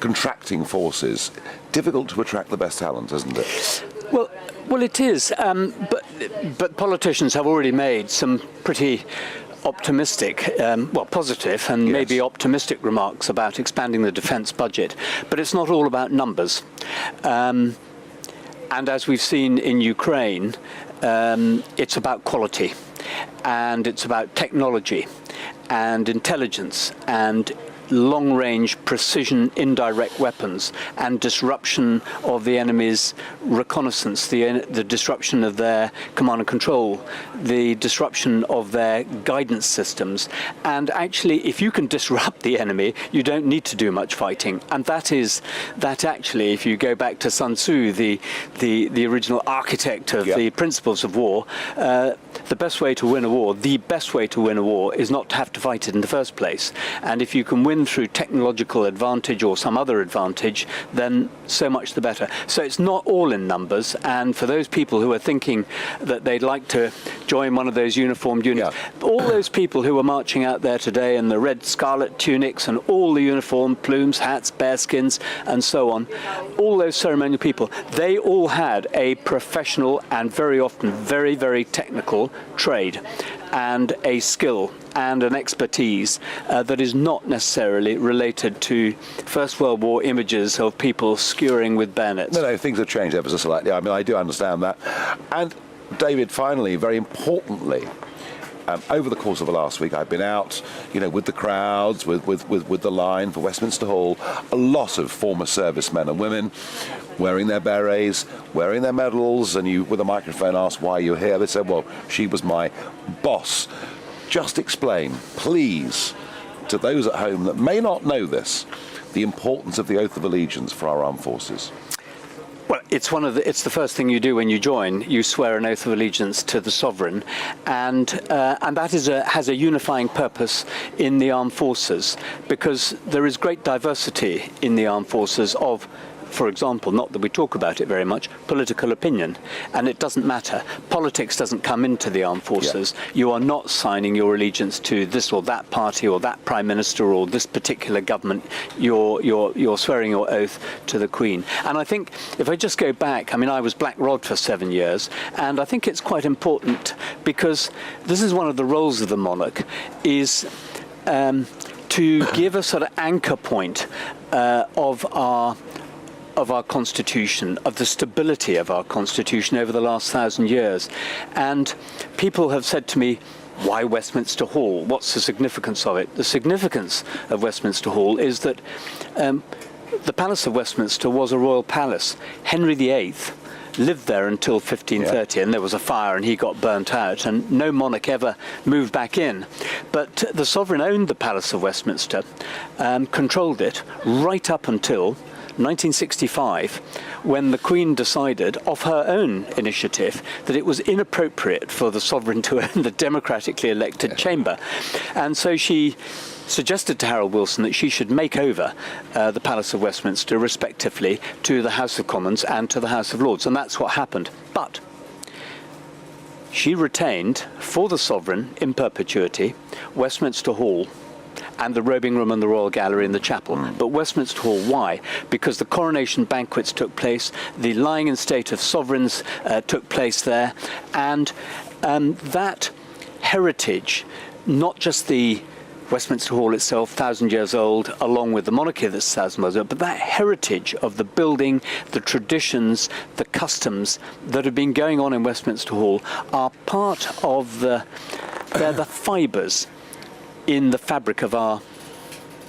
contracting forces, difficult to attract the best talent, isn't it? Well, it is. But politicians have already made some pretty optimistic, positive and maybe optimistic remarks about expanding the defence budget. But it's not all about numbers. And as we've seen in Ukraine, it's about quality, and it's about technology and intelligence and long-range precision indirect weapons and disruption of the enemy's reconnaissance, the disruption of their command and control, the disruption of their guidance systems. And actually, if you can disrupt the enemy, you don't need to do much fighting. And that actually, if you go back to Sun Tzu, the original architect of the principles of war, the best way to win a war is not to have to fight it in the first place. And if you can win through technological advantage or some other advantage, then so much the better. So it's not all in numbers, and for those people who are thinking that they'd like to join one of those uniformed units, all those people who are marching out there today in the red scarlet tunics and all the uniform plumes, hats, bearskins and so on, all those ceremonial people, they all had a professional and very often very, very technical trade and a skill and an expertise that is not necessarily related to First World War images of people skewering with bayonets. No, things have changed ever so slightly. I mean, I do understand that. And David, finally, very importantly, over the course of the last week, I've been out, with the crowds, with the line for Westminster Hall, a lot of former servicemen and women wearing their berets, wearing their medals, and you, with a microphone, ask why you're here. They said, well, she was my boss. Just explain, please, to those at home that may not know this, the importance of the Oath of Allegiance for our armed forces. Well, it's the first thing you do when you join. You swear an oath of allegiance to the sovereign, and that has a unifying purpose in the armed forces, because there is great diversity in the armed forces of, for example, not that we talk about it very much, political opinion. And it doesn't matter. Politics doesn't come into the armed forces. You are not signing your allegiance to this or that party or that prime minister or this particular government. You're swearing your oath to the Queen. And I think if I just go back, I mean, I was Black Rod for 7 years, and I think it's quite important because this is one of the roles of the monarch, is to give a sort of anchor point of our constitution, of the stability of our constitution over the last 1,000 years. And people have said to me, why Westminster Hall? What's the significance of it? The significance of Westminster Hall is that the Palace of Westminster was a royal palace. Henry VIII lived there until 1530, and there was a fire and he got burnt out, and no monarch ever moved back in. But the sovereign owned the Palace of Westminster, controlled it right up until 1965, when the Queen decided, of her own initiative, that it was inappropriate for the sovereign to own the democratically elected chamber. And so she suggested to Harold Wilson that she should make over the Palace of Westminster, respectively, to the House of Commons and to the House of Lords. And that's what happened. But she retained, for the sovereign, in perpetuity, Westminster Hall and the robing room and the royal gallery in the chapel. But Westminster Hall, why? Because the coronation banquets took place, the lying in state of sovereigns took place there, and that heritage, not just the Westminster Hall itself, 1,000 years old, along with the monarchy that's 1,000 years old, but that heritage of the building, the traditions, the customs that have been going on in Westminster Hall are part of they're the fibres in the fabric of our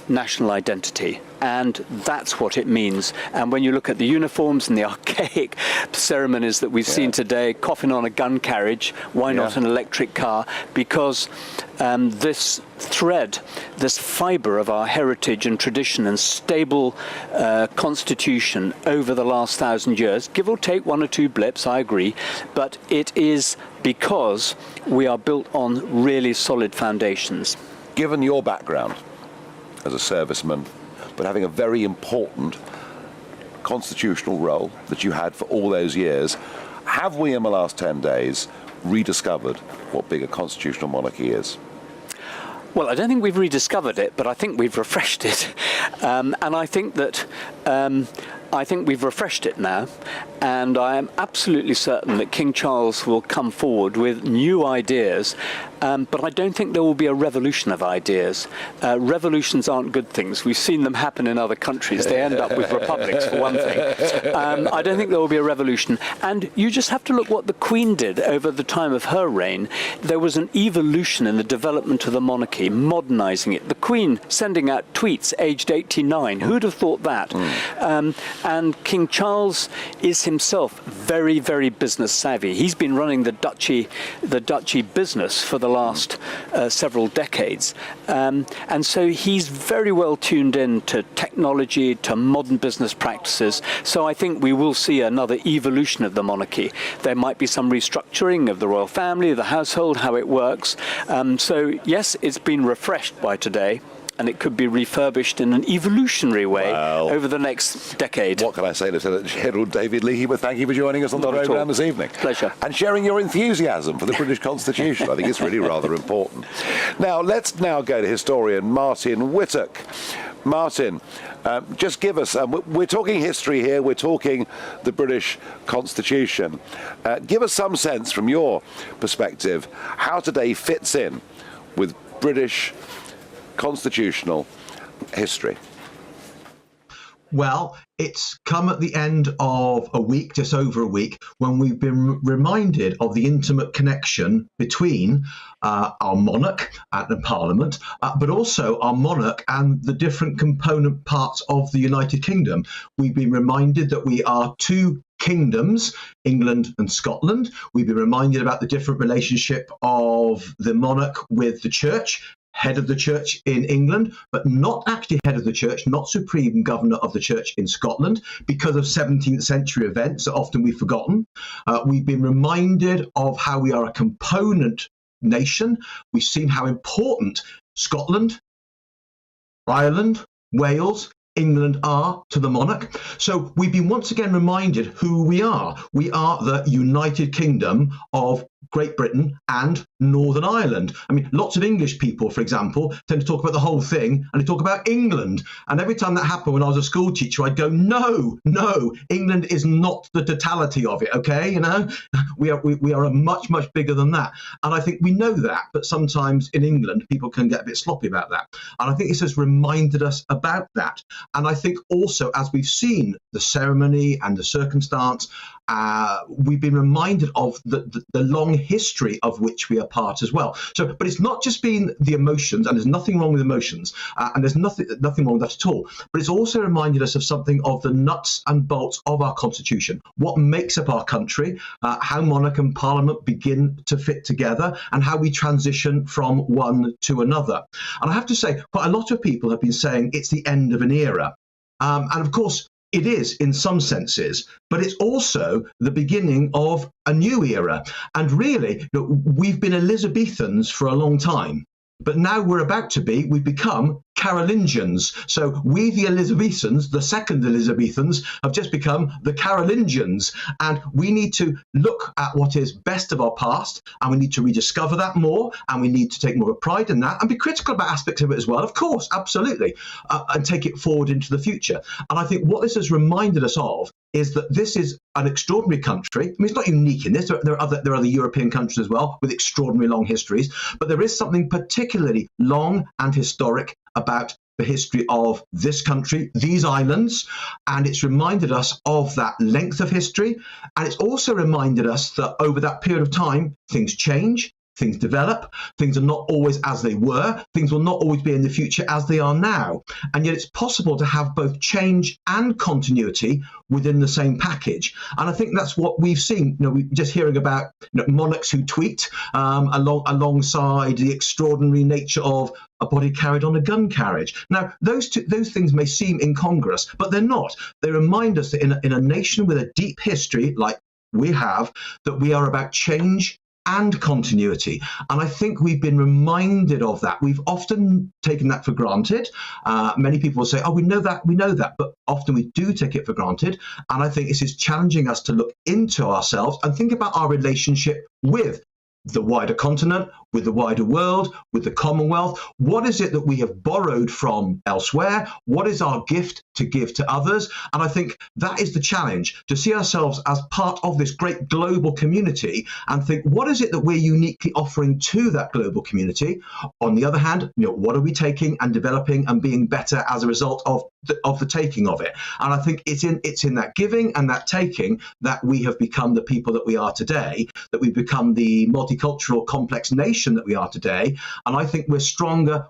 national identity. And that's what it means. And when you look at the uniforms and the archaic ceremonies that we've seen today, coffin on a gun carriage, why not an electric car? Because this thread, this fibre of our heritage and tradition and stable constitution over the last 1,000 years, give or take one or two blips, I agree, but it is because we are built on really solid foundations. Given your background as a serviceman, but having a very important constitutional role that you had for all those years, have we in the last 10 days rediscovered what being a constitutional monarchy is? Well, I don't think we've rediscovered it, but I think we've refreshed it. And I think that we've refreshed it now, and I am absolutely certain that King Charles will come forward with new ideas, but I don't think there will be a revolution of ideas. Revolutions aren't good things. We've seen them happen in other countries. They end up with republics, for one thing. I don't think there will be a revolution. And you just have to look what the Queen did over the time of her reign. There was an evolution in the development of the monarchy, modernising it. The Queen sending out tweets aged 89. Who'd have thought that? And King Charles is himself very, very business savvy. He's been running the duchy business for the last several decades. And so he's very well tuned in to technology, to modern business practices. So I think we will see another evolution of the monarchy. There might be some restructuring of the royal family, the household, how it works. So yes, it's been refreshed by today, and it could be refurbished in an evolutionary way over the next decade. What can I say, Lieutenant General David Leahy? Thank you for joining us on the programme this evening. Pleasure. And sharing your enthusiasm for the British Constitution. I think it's really rather important. Now, let's go to historian Martin Whittock. Martin, just give us, we're talking history here, we're talking the British Constitution. Give us some sense from your perspective how today fits in with British constitutional history. Well, it's come at the end of a week, just over a week, when we've been reminded of the intimate connection between our monarch and the Parliament, but also our monarch and the different component parts of the United Kingdom. We've been reminded that we are two kingdoms, England and Scotland. We've been reminded about the different relationship of the monarch with the church, head of the church in England, but not actually head of the church, not supreme governor of the church in Scotland, because of 17th century events that often we've forgotten. We've been reminded of how we are a component nation. We've seen how important Scotland, Ireland, Wales, England are to the monarch. So we've been once again reminded who we are. We are the United Kingdom of Great Britain and Northern Ireland. I mean, lots of English people, for example, tend to talk about the whole thing and they talk about England. And every time that happened when I was a school teacher, I'd go, no, England is not the totality of it, okay? You know, we are a much, much bigger than that. And I think we know that, but sometimes in England, people can get a bit sloppy about that. And I think this has reminded us about that. And I think also, as we've seen the ceremony and the circumstance, we've been reminded of the long history of which we are part as well. So, but it's not just been the emotions, and there's nothing wrong with emotions, and there's nothing wrong with that at all. But it's also reminded us of something of the nuts and bolts of our constitution, what makes up our country, how monarch and parliament begin to fit together, and how we transition from one to another. And I have to say, quite a lot of people have been saying it's the end of an era. And of course, it is in some senses, but it's also the beginning of a new era. And really, we've been Elizabethans for a long time, but now we've become Carolingians. So we, the Elizabethans, the second Elizabethans, have just become the Carolingians. And we need to look at what is best of our past, and we need to rediscover that more, and we need to take more of a pride in that and be critical about aspects of it as well, of course, absolutely, and take it forward into the future. And I think what this has reminded us of is that this is an extraordinary country. I mean, it's not unique in this. There are other European countries as well with extraordinary long histories, but there is something particularly long and historic about the history of this country, these islands, and it's reminded us of that length of history. And it's also reminded us that over that period of time, things change, things develop, things are not always as they were, things will not always be in the future as they are now. And yet it's possible to have both change and continuity within the same package. And I think that's what we've seen. We're just hearing about monarchs who tweet alongside the extraordinary nature of a body carried on a gun carriage. Now, those things may seem incongruous, but they're not. They remind us that in a nation with a deep history like we have, that we are about change and continuity. And I think we've been reminded of that. We've often taken that for granted. Many people will say, oh, we know that, but often we do take it for granted. And I think this is challenging us to look into ourselves and think about our relationship with the wider continent, with the wider world, with the Commonwealth? What is it that we have borrowed from elsewhere? What is our gift to give to others? And I think that is the challenge, to see ourselves as part of this great global community and think, what is it that we're uniquely offering to that global community? On the other hand, what are we taking and developing and being better as a result of the taking of it? And I think it's in that giving and that taking that we have become the people that we are today, that we've become the multicultural, complex nation that we are today. And I think we're stronger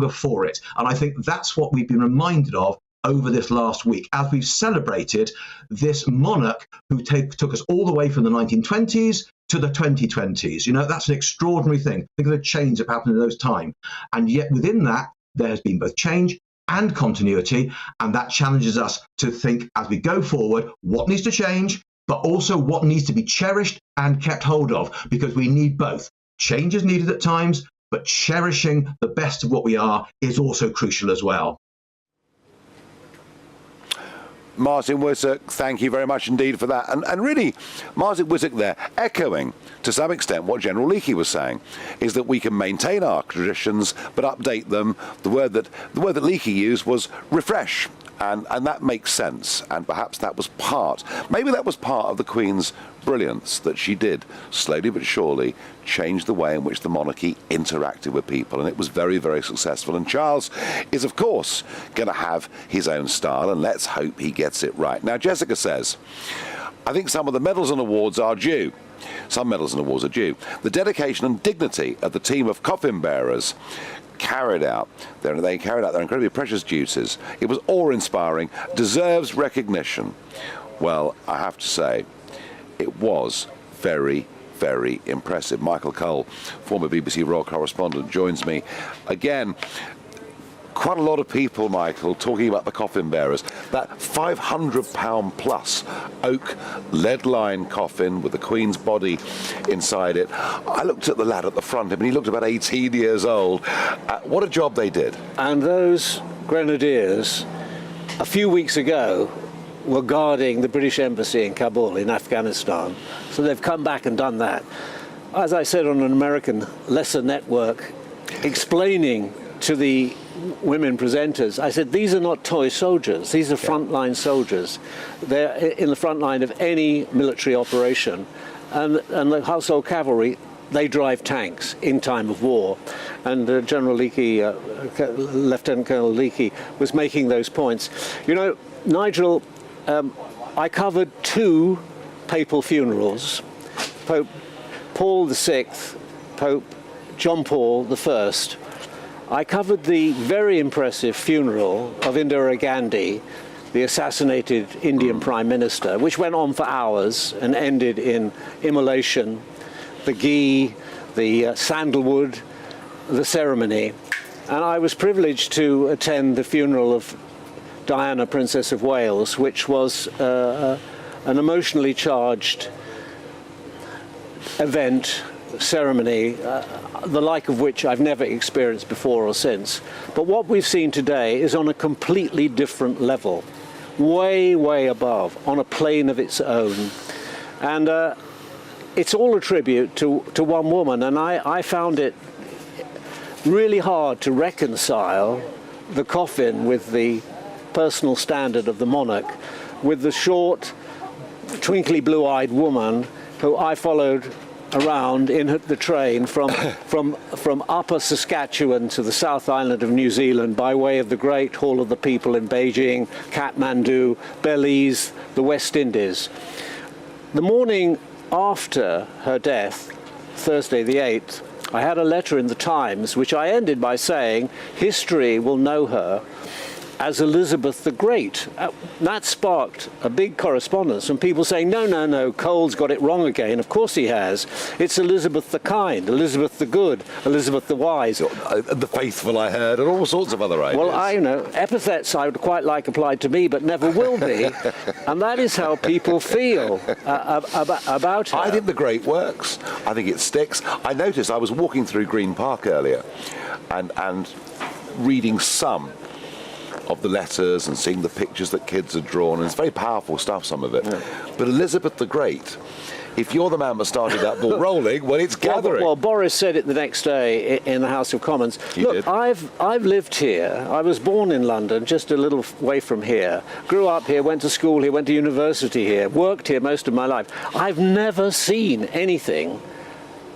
for it. And I think that's what we've been reminded of over this last week, as we've celebrated this monarch who took us all the way from the 1920s to the 2020s. That's an extraordinary thing. Think of the change that happened in those times. And yet within that, there has been both change and continuity. And that challenges us to think, as we go forward, what needs to change, but also what needs to be cherished and kept hold of, because we need both. Change is needed at times, but cherishing the best of what we are is also crucial as well. Martin Wissock, thank you very much indeed for that. And really, Martin Wissock there, echoing to some extent what General Leakey was saying, is that we can maintain our traditions but update them. The word that Leakey used was refresh. And that makes sense, and perhaps that was part of the Queen's brilliance, that she did, slowly but surely, change the way in which the monarchy interacted with people, and it was very, very successful. And Charles is, of course, going to have his own style, and let's hope he gets it right. Now, Jessica says, I think some of the medals and awards are due. Some medals and awards are due. The dedication and dignity of the team of coffin bearers carried out their incredibly precious duties. It was awe-inspiring, deserves recognition. Well, I have to say, it was very, very impressive. Michael Cole, former BBC Royal correspondent, joins me again. Quite a lot of people, Michael, talking about the coffin bearers. That £500 plus oak lead-lined coffin with the Queen's body inside it. I looked at the lad at the front of him, and he looked about 18 years old. What a job they did. And those grenadiers, a few weeks ago, were guarding the British Embassy in Kabul in Afghanistan. So they've come back and done that. As I said on an American lesser network, explaining to the women presenters, I said, these are not toy soldiers, these are frontline soldiers. They're in the front line of any military operation. And the household cavalry, they drive tanks in time of war. And General Leakey, Lieutenant Colonel Leakey, was making those points. Nigel, I covered 2 papal funerals, Pope Paul VI, Pope John Paul I. I covered the very impressive funeral of Indira Gandhi, the assassinated Indian Prime Minister, which went on for hours and ended in immolation, the ghee, the sandalwood, the ceremony. And I was privileged to attend the funeral of Diana, Princess of Wales, which was an emotionally charged event, ceremony, the like of which I've never experienced before or since. But what we've seen today is on a completely different level, way, way above, on a plane of its own. And it's all a tribute to one woman, and I found it really hard to reconcile the coffin with the personal standard of the monarch, with the short, twinkly blue-eyed woman who I followed around in the train from Upper Saskatchewan to the South Island of New Zealand by way of the Great Hall of the People in Beijing, Kathmandu, Belize, the West Indies. The morning after her death, Thursday the 8th, I had a letter in the Times which I ended by saying, history will know her as Elizabeth the Great. That sparked a big correspondence from people saying, no, Cole's got it wrong again. Of course he has. It's Elizabeth the Kind, Elizabeth the Good, Elizabeth the Wise. The Faithful, I heard, and all sorts of other ideas. Well, epithets I would quite like applied to me, but never will be. And that is how people feel about her. I think the Great works. I think it sticks. I noticed I was walking through Green Park earlier and reading some of the letters and seeing the pictures that kids had drawn, and it's very powerful stuff, some of it. Yeah. But Elizabeth the Great, if you're the man that started that ball rolling, well, it's gathering. Well, Boris said it the next day in the House of Commons. Look, I've lived here. I was born in London, just a little way from here. Grew up here, went to school here, went to university here, worked here most of my life. I've never seen anything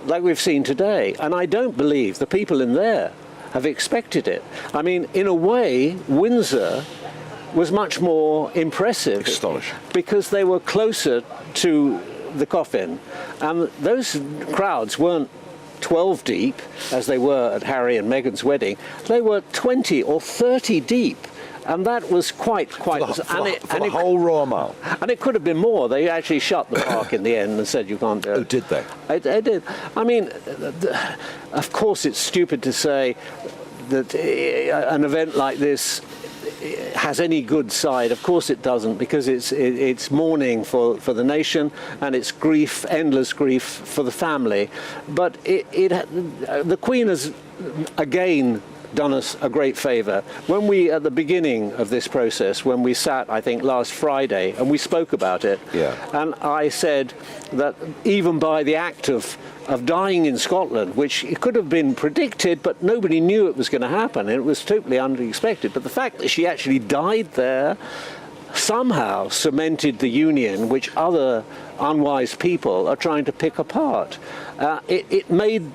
like we've seen today, and I don't believe the people in there have expected it. I mean, in a way, Windsor was much more impressive. Astonishing. Because they were closer to the coffin, and those crowds weren't 12 deep as they were at Harry and Meghan's wedding. They were 20 or 30 deep, and that was quite for the whole Royal Mile. And it could have been more. They actually shut the park in the end and said you can't do it. Oh, did they? I did. I mean, of course it's stupid to say that an event like this has any good side. Of course it doesn't, because it's mourning for the nation, and it's grief, endless grief for the family. But the Queen has again done us a great favour. When we, at the beginning of this process, when we sat, I think, last Friday, and we spoke about it, and I said that even by the act of dying in Scotland, which it could have been predicted, but nobody knew it was going to happen. It was totally unexpected. But the fact that she actually died there somehow cemented the union, which other unwise people are trying to pick apart. It made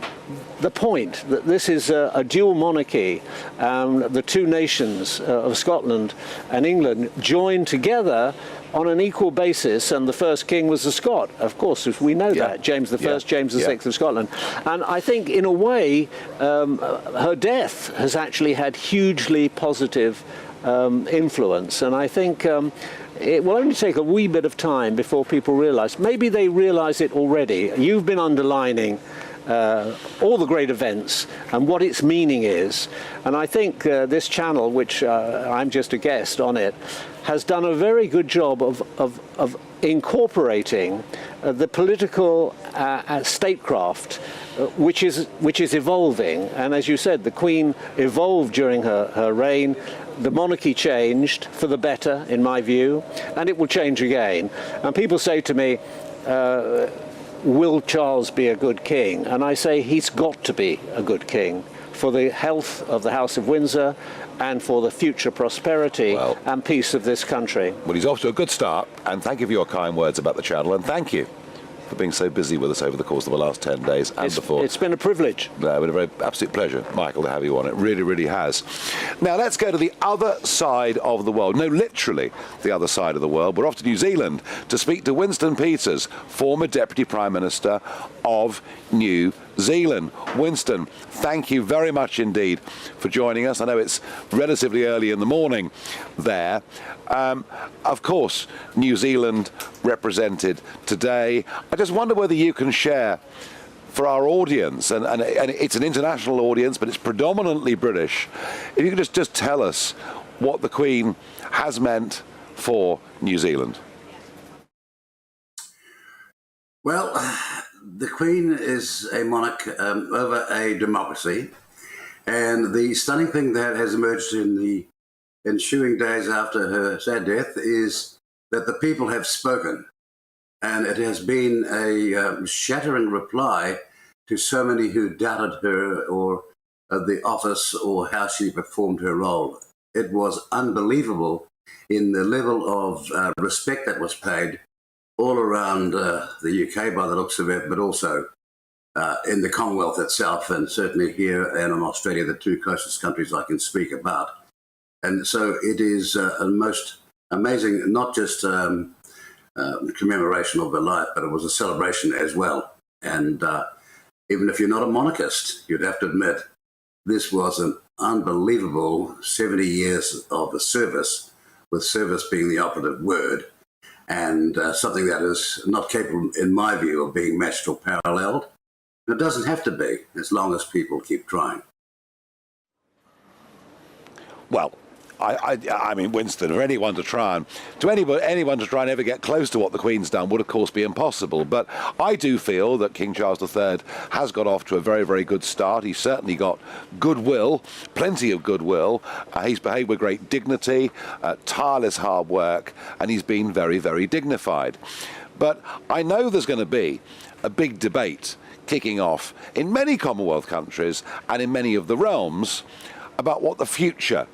the point that this is a dual monarchy. The two nations of Scotland and England joined together on an equal basis, and the first king was a Scot, of course, we know that, James I, James VI of Scotland. And I think, in a way, her death has actually had hugely positive influence, and I think it will only take a wee bit of time before people realise. Maybe they realise it already. You've been underlining all the great events and what its meaning is, and I think this channel, which I'm just a guest on it, has done a very good job of incorporating the political statecraft which is evolving. And as you said, the Queen evolved during her reign. The monarchy changed for the better, in my view, and it will change again. And people say to me, will Charles be a good king? And I say he's got to be a good king for the health of the House of Windsor and for the future prosperity and peace of this country. Well, he's off to a good start, and thank you for your kind words about the channel, and thank you for being so busy with us over the course of the last 10 days and before. It's been a privilege. No, it's been a very absolute pleasure, Michael, to have you on. It really, really has. Now, let's go to the other side of the world. No, literally the other side of the world. We're off to New Zealand to speak to Winston Peters, former Deputy Prime Minister of New Zealand. Winston, thank you very much indeed for joining us. I know it's relatively early in the morning there. Of course, New Zealand represented today. I just wonder whether you can share for our audience, and it's an international audience, but it's predominantly British, if you could just tell us what the Queen has meant for New Zealand. Well, the Queen is a monarch over a democracy, and the stunning thing that has emerged in the ensuing days after her sad death is that the people have spoken, and it has been a shattering reply to so many who doubted her or the office or how she performed her role. It was unbelievable in the level of respect that was paid all around the UK by the looks of it, but also in the Commonwealth itself, and certainly here and in Australia, the two closest countries I can speak about. And so it is a most amazing, not just commemoration of her life, but it was a celebration as well. And even if you're not a monarchist, you'd have to admit this was an unbelievable 70 years of service, with service being the operative word, and something that is not capable, in my view, of being matched or paralleled. It doesn't have to be, as long as people keep trying. Well, I mean, Winston, for anyone to try and ever get close to what the Queen's done would, of course, be impossible. But I do feel that King Charles III has got off to a very, very good start. He's certainly got goodwill, plenty of goodwill. He's behaved with great dignity, tireless hard work, and he's been very, very dignified. But I know there's going to be a big debate kicking off in many Commonwealth countries and in many of the realms about what the future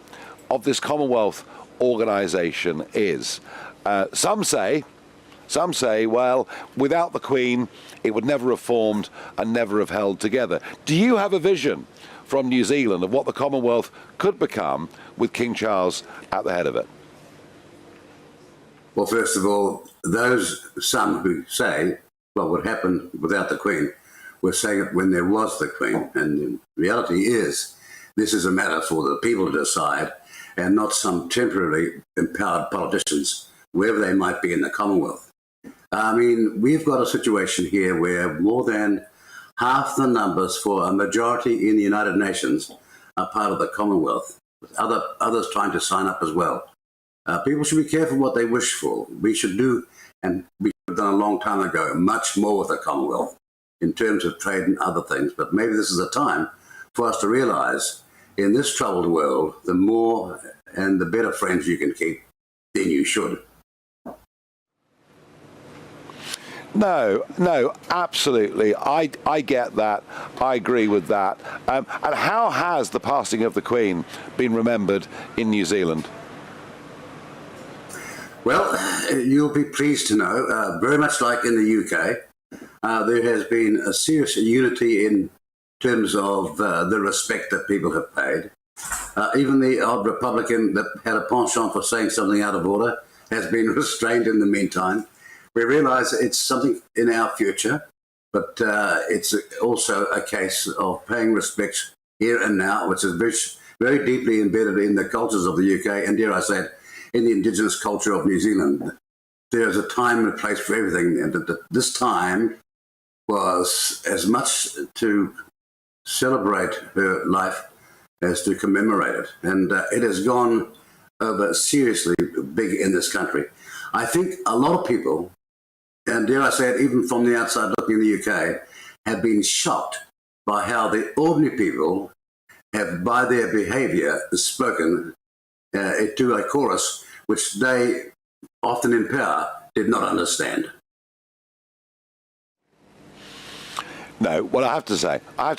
of this Commonwealth organisation is. Some say, well, without the Queen, it would never have formed and never have held together. Do you have a vision from New Zealand of what the Commonwealth could become with King Charles at the head of it? Well, first of all, some who say what would happen without the Queen were saying it when there was the Queen. And the reality is, this is a matter for the people to decide, and not some temporarily empowered politicians, wherever they might be in the Commonwealth. I mean, we've got a situation here where more than half the numbers for a majority in the United Nations are part of the Commonwealth, with others trying to sign up as well. People should be careful what they wish for. We should do, and we should have done a long time ago, much more with the Commonwealth in terms of trade and other things. But maybe this is a time for us to realise, in this troubled world, the more and the better friends you can keep, then you should. No, absolutely. I get that. I agree with that. And how has the passing of the Queen been remembered in New Zealand? Well, you'll be pleased to know, very much like in the UK, there has been a serious unity in terms of the respect that people have paid. Even the odd Republican that had a penchant for saying something out of order has been restrained in the meantime. We realise it's something in our future, but it's also a case of paying respect here and now, which is very, very deeply embedded in the cultures of the UK, and dare I say it, in the indigenous culture of New Zealand. There is a time and a place for everything, and this time was as much to celebrate her life as to commemorate it. And it has gone over seriously big in this country. I think a lot of people, and dare I say it, even from the outside looking in the UK, have been shocked by how the ordinary people have, by their behaviour, spoken to a chorus which they, often in power, did not understand. No, well, I have to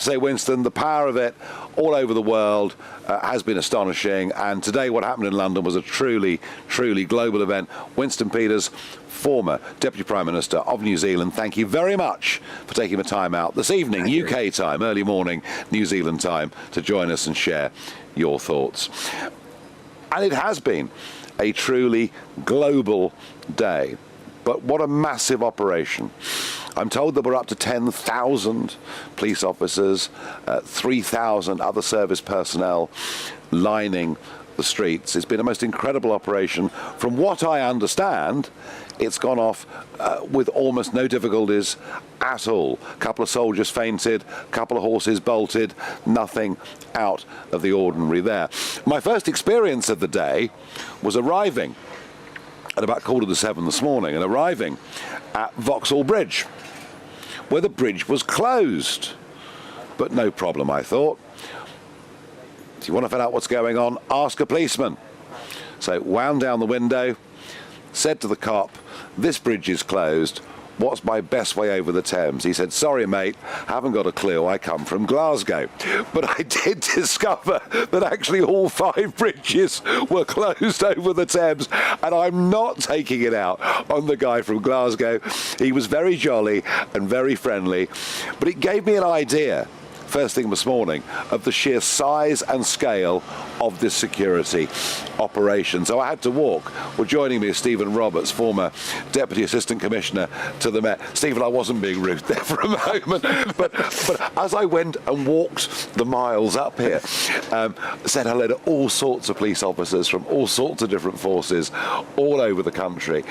say, Winston, the power of it all over the world has been astonishing. And today, what happened in London was a truly, truly global event. Winston Peters, former Deputy Prime Minister of New Zealand, thank you very much for taking the time out this evening, UK time, early morning, New Zealand time, to join us and share your thoughts. And it has been a truly global day. But what a massive operation. I'm told that we're up to 10,000 police officers, 3,000 other service personnel lining the streets. It's been a most incredible operation. From what I understand, it's gone off with almost no difficulties at all. A couple of soldiers fainted, a couple of horses bolted, nothing out of the ordinary there. My first experience of the day was arriving at about 6:45 this morning, and arriving at Vauxhall Bridge, where the bridge was closed. But no problem, I thought. If you want to find out what's going on, ask a policeman. So wound down the window, said to the cop, "This bridge is closed. What's my best way over the Thames?" He said, "Sorry, mate, haven't got a clue. I come from Glasgow." But I did discover that actually all 5 bridges were closed over the Thames, and I'm not taking it out on the guy from Glasgow. He was very jolly and very friendly, but it gave me an idea, first thing this morning, of the sheer size and scale of this security operation. So I had to walk. Well, joining me is Stephen Roberts, former Deputy Assistant Commissioner to the Met. Stephen, I wasn't being rude there for a moment, but as I went and walked the miles up here, said hello to all sorts of police officers from all sorts of different forces all over the country.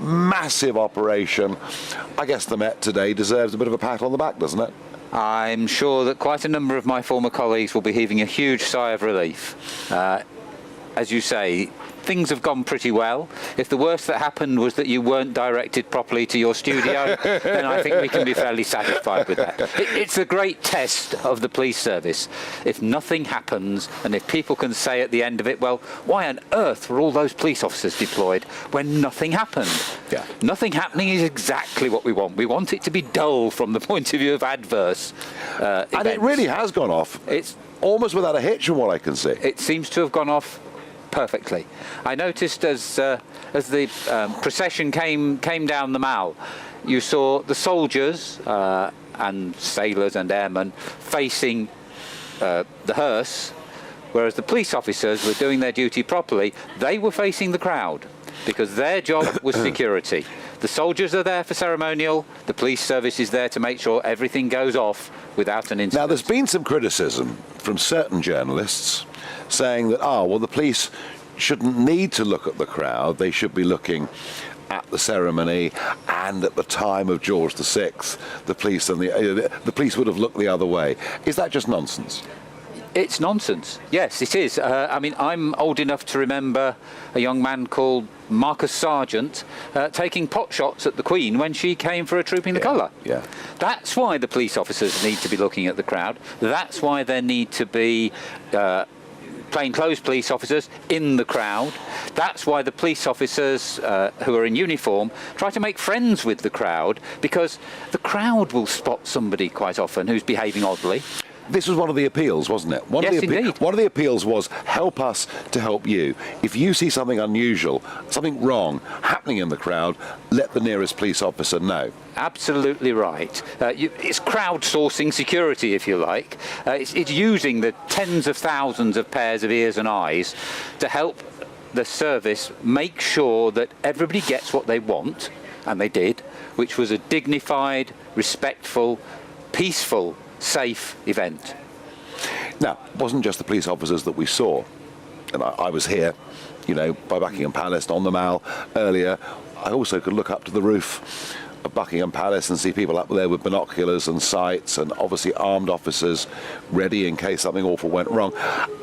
Massive operation. I guess the Met today deserves a bit of a pat on the back, doesn't it? I'm sure that quite a number of my former colleagues will be heaving a huge sigh of relief. as you say, things have gone pretty well. If the worst that happened was that you weren't directed properly to your studio, then I think we can be fairly satisfied with that. It's a great test of the police service. If nothing happens, and if people can say at the end of it, well, why on earth were all those police officers deployed when nothing happened? Yeah. Nothing happening is exactly what we want. We want it to be dull from the point of view of adverse events. And it really has gone off. It's almost without a hitch from what I can see. It seems to have gone off perfectly. I noticed as the procession came down the Mall, you saw the soldiers and sailors and airmen facing the hearse, whereas the police officers were doing their duty properly. They were facing the crowd because their job was security. The soldiers are there for ceremonial, the police service is there to make sure everything goes off without an incident. Now, there's been some criticism from certain journalists saying that, well, the police shouldn't need to look at the crowd, they should be looking at the ceremony, and at the time of George VI, the police and the police would have looked the other way. Is that just nonsense? It's nonsense. Yes, it is. I mean, I'm old enough to remember a young man called Marcus Sargent taking pot shots at the Queen when she came for a Trooping the Colour. Yeah. That's why the police officers need to be looking at the crowd. That's why there need to be plainclothes police officers in the crowd. That's why the police officers who are in uniform try to make friends with the crowd, because the crowd will spot somebody quite often who's behaving oddly. This was one of the appeals, wasn't it? Yes, indeed. One of the appeals was help us to help you. If you see something unusual, something wrong happening in the crowd, let the nearest police officer know. Absolutely right. It's crowdsourcing security, if you like. It's using the tens of thousands of pairs of ears and eyes to help the service make sure that everybody gets what they want, and they did, which was a dignified, respectful, peaceful, safe event. Now, it wasn't just the police officers that we saw. And I was here, by Buckingham Palace on the Mall earlier. I also could look up to the roof of Buckingham Palace and see people up there with binoculars and sights, and obviously armed officers ready in case something awful went wrong.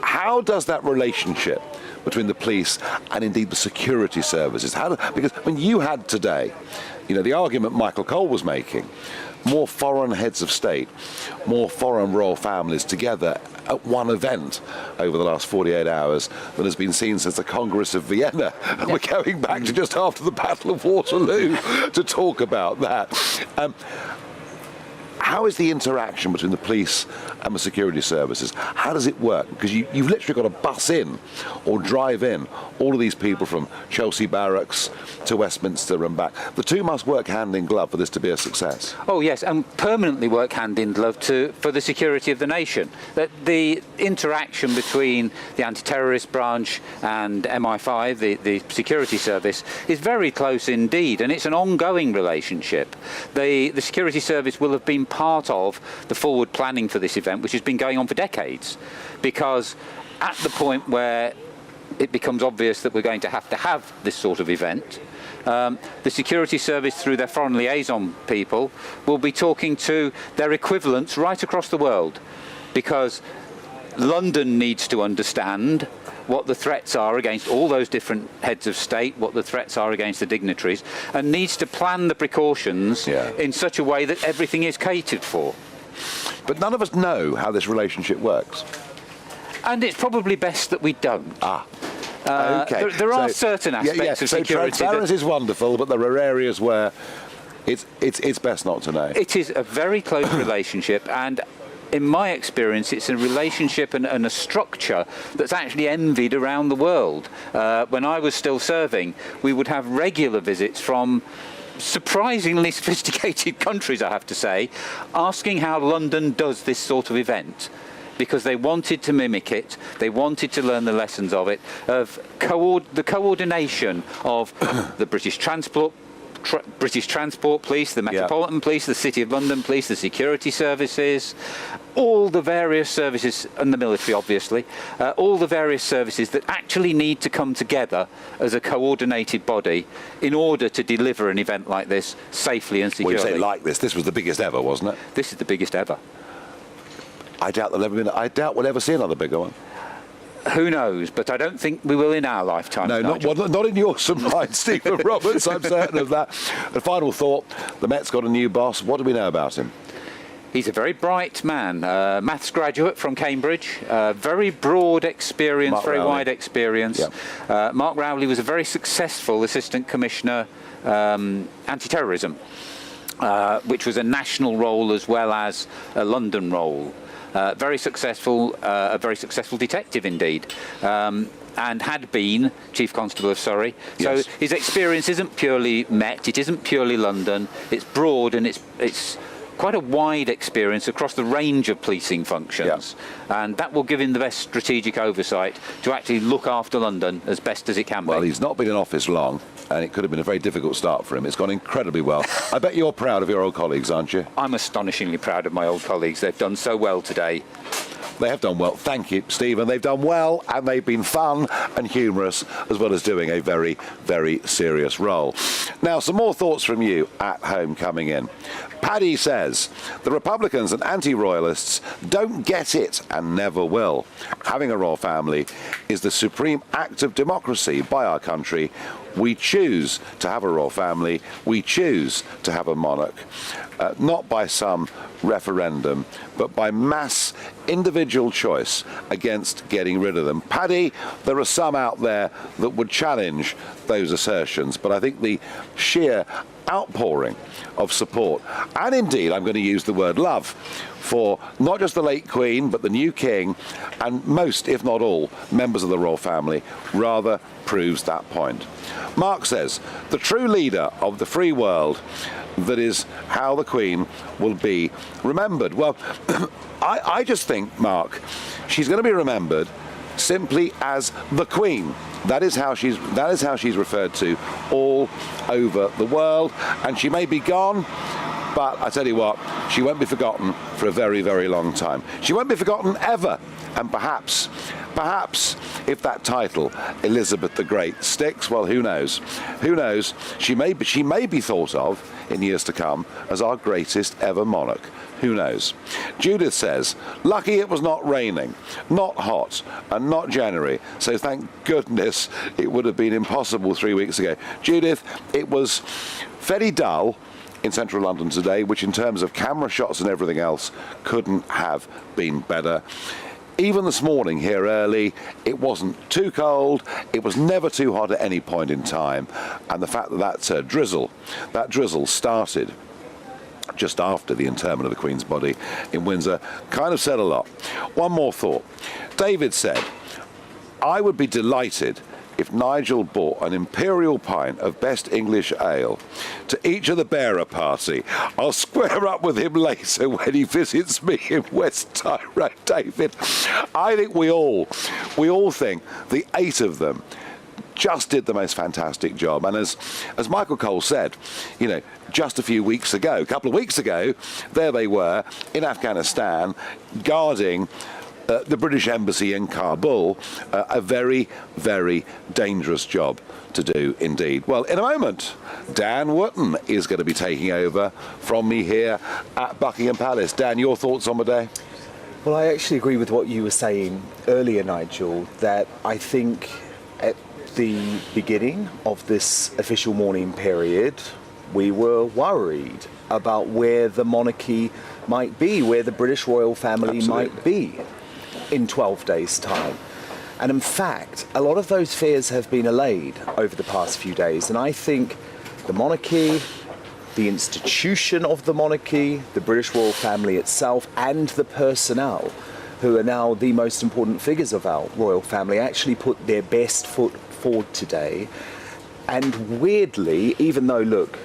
How does that relationship between the police and indeed the security services, because when you had today, the argument Michael Cole was making, more foreign heads of state, more foreign royal families together at one event over the last 48 hours than has been seen since the Congress of Vienna. And we're going back to just after the Battle of Waterloo to talk about that. How is the interaction between the police and the security services? How does it work? Because you've literally got to bus in or drive in all of these people from Chelsea Barracks to Westminster and back. The two must work hand in glove for this to be a success. Oh yes, and permanently work hand in glove for the security of the nation. That the interaction between the anti-terrorist branch and MI5, the security service, is very close indeed, and it's an ongoing relationship. The security service will have been part of the forward planning for this event, which has been going on for decades, because at the point where it becomes obvious that we're going to have this sort of event, the security service, through their foreign liaison people, will be talking to their equivalents right across the world, because London needs to understand what the threats are against all those different heads of state, what the threats are against the dignitaries, and needs to plan the precautions in such a way that everything is catered for. But none of us know how this relationship works. And it's probably best that we don't. Okay. There are certain aspects of security. So transparency is wonderful, but there are areas where it's best not to know. It is a very close relationship, and in my experience, it's a relationship and a structure that's actually envied around the world. When I was still serving, we would have regular visits from surprisingly sophisticated countries, I have to say, asking how London does this sort of event, because they wanted to mimic it, they wanted to learn the lessons of it, of the coordination of the British Transport Police, the Metropolitan Police, the City of London Police, the security services, all the various services, and the military obviously, all the various services that actually need to come together as a coordinated body in order to deliver an event like this safely and securely. When you say like this was the biggest ever, wasn't it? This is the biggest ever. I doubt we'll ever see another bigger one. Who knows? But I don't think we will in our lifetime. No, not in yours and mine, Stephen Roberts. I'm certain of that. A final thought: the Met's got a new boss. What do we know about him? He's a very bright man, maths graduate from Cambridge, very broad experience, wide experience. Yep. Mark Rowley was a very successful Assistant Commissioner Anti-Terrorism, which was a national role as well as a London role. Very successful, a very successful detective indeed. And had been Chief Constable of Surrey. Yes. So his experience isn't purely Met, it isn't purely London, it's broad and it's quite a wide experience across the range of policing functions, and that will give him the best strategic oversight to actually look after London as best as it can be. Well, he's not been in office long, and it could have been a very difficult start for him. It's gone incredibly well. I bet you're proud of your old colleagues, aren't you? I'm astonishingly proud of my old colleagues. They've done so well today. They have done well. Thank you, Stephen. They've done well, and they've been fun and humorous, as well as doing a very, very serious role. Now, some more thoughts from you at home coming in. Paddy says, the Republicans and anti-royalists don't get it and never will. Having a royal family is the supreme act of democracy by our country. We choose to have a royal family. We choose to have a monarch. Not by some referendum, but by mass individual choice against getting rid of them. Paddy, there are some out there that would challenge those assertions, but I think the sheer outpouring of support, and indeed I'm going to use the word love, for not just the late Queen, but the new King, and most, if not all, members of the royal family, rather proves that point. Mark says, the true leader of the free world, that is how the Queen will be remembered. Well, I just think, Mark, she's going to be remembered simply as the Queen. That is how she's referred to all over the world, and she may be gone, but I tell you what, she won't be forgotten for a very, very long time. She won't be forgotten ever, and perhaps if that title, Elizabeth the Great, sticks, well, who knows? Who knows? She may be thought of in years to come as our greatest ever monarch. Who knows? Judith says, lucky it was not raining, not hot, and not January, so thank goodness it would have been impossible 3 weeks ago. Judith, it was very dull in central London today, which in terms of camera shots and everything else couldn't have been better. Even this morning here early, it wasn't too cold, it was never too hot at any point in time, and the fact that drizzle started just after the interment of the Queen's body in Windsor kind of said a lot. One more thought. David said, I would be delighted if Nigel bought an imperial pint of best English ale to each of the bearer party. I'll square up with him later when he visits me in West Tyrone. David, I think we all think the 8 of them just did the most fantastic job. And as Michael Cole said, you know, just a couple of weeks ago, there they were in Afghanistan guarding the British Embassy in Kabul, a very, very dangerous job to do indeed. Well, in a moment, Dan Wootton is going to be taking over from me here at Buckingham Palace. Dan, your thoughts on the day? Well, I actually agree with what you were saying earlier, Nigel, that I think at the beginning of this official mourning period, we were worried about where the monarchy might be, where the British royal family might be in 12 days' time. And in fact, a lot of those fears have been allayed over the past few days. And I think the monarchy, the institution of the monarchy, the British royal family itself, and the personnel, who are now the most important figures of our royal family, actually put their best foot forward today. And weirdly, even though, look,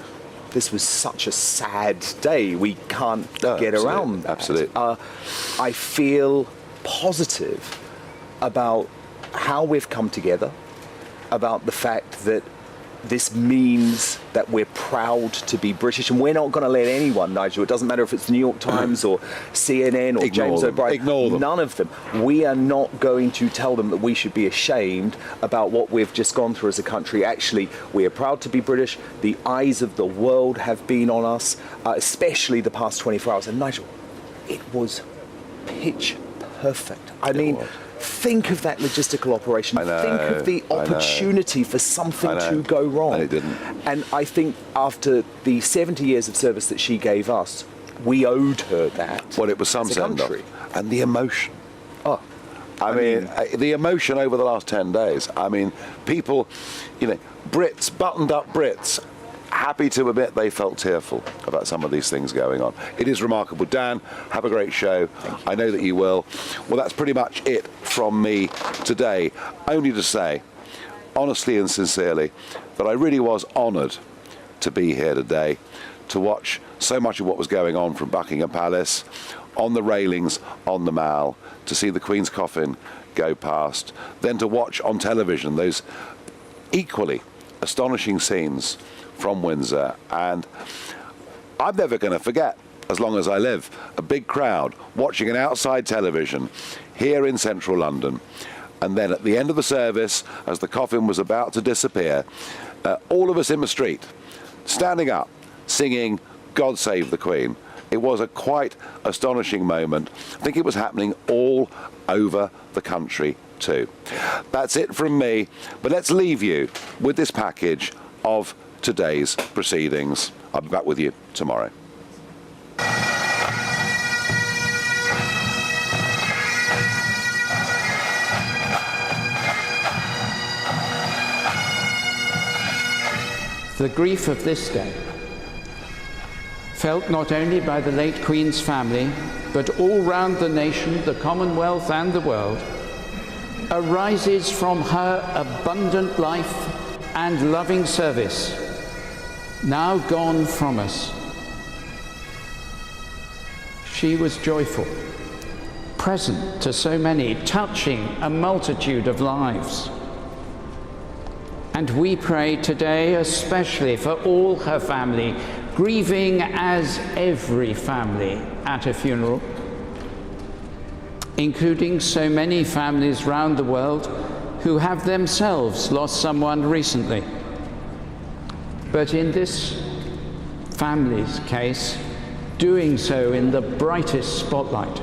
this was such a sad day, we can't get around that. Absolutely. I feel positive about how we've come together, about the fact that this means that we're proud to be British, and we're not going to let anyone, Nigel, it doesn't matter if it's the New York Times or CNN or James O'Brien, ignore them. None of them. We are not going to tell them that we should be ashamed about what we've just gone through as a country. Actually, we are proud to be British. The eyes of the world have been on us, especially the past 24 hours. And Nigel, it was pitch perfect. I mean, think of that logistical operation. I know, think of the opportunity for something to go wrong. And it didn't. And I think after the 70 years of service that she gave us, we owed her that. Well, it was some send-off. And the emotion. Oh. I mean, the emotion over the last 10 days. I mean, people, you know, Brits, buttoned-up Brits, happy to admit they felt tearful about some of these things going on. It is remarkable. Dan, have a great show. I know that you will. Well, that's pretty much it from me today. Only to say, honestly and sincerely, that I really was honoured to be here today, to watch so much of what was going on from Buckingham Palace, on the railings, on the Mall, to see the Queen's coffin go past, then to watch on television those equally astonishing scenes from Windsor. And I'm never going to forget, as long as I live, a big crowd watching an outside television here in central London. And then at the end of the service, as the coffin was about to disappear, all of us in the street, standing up, singing God Save the Queen. It was a quite astonishing moment. I think it was happening all over the country too. That's it from me, but let's leave you with this package of today's proceedings. I'll be back with you tomorrow. The grief of this day, felt not only by the late Queen's family, but all round the nation, the Commonwealth and the world, arises from her abundant life and loving service, now gone from us. She was joyful, present to so many, touching a multitude of lives. And we pray today especially for all her family, grieving as every family at a funeral, including so many families round the world who have themselves lost someone recently. But in this family's case, doing so in the brightest spotlight.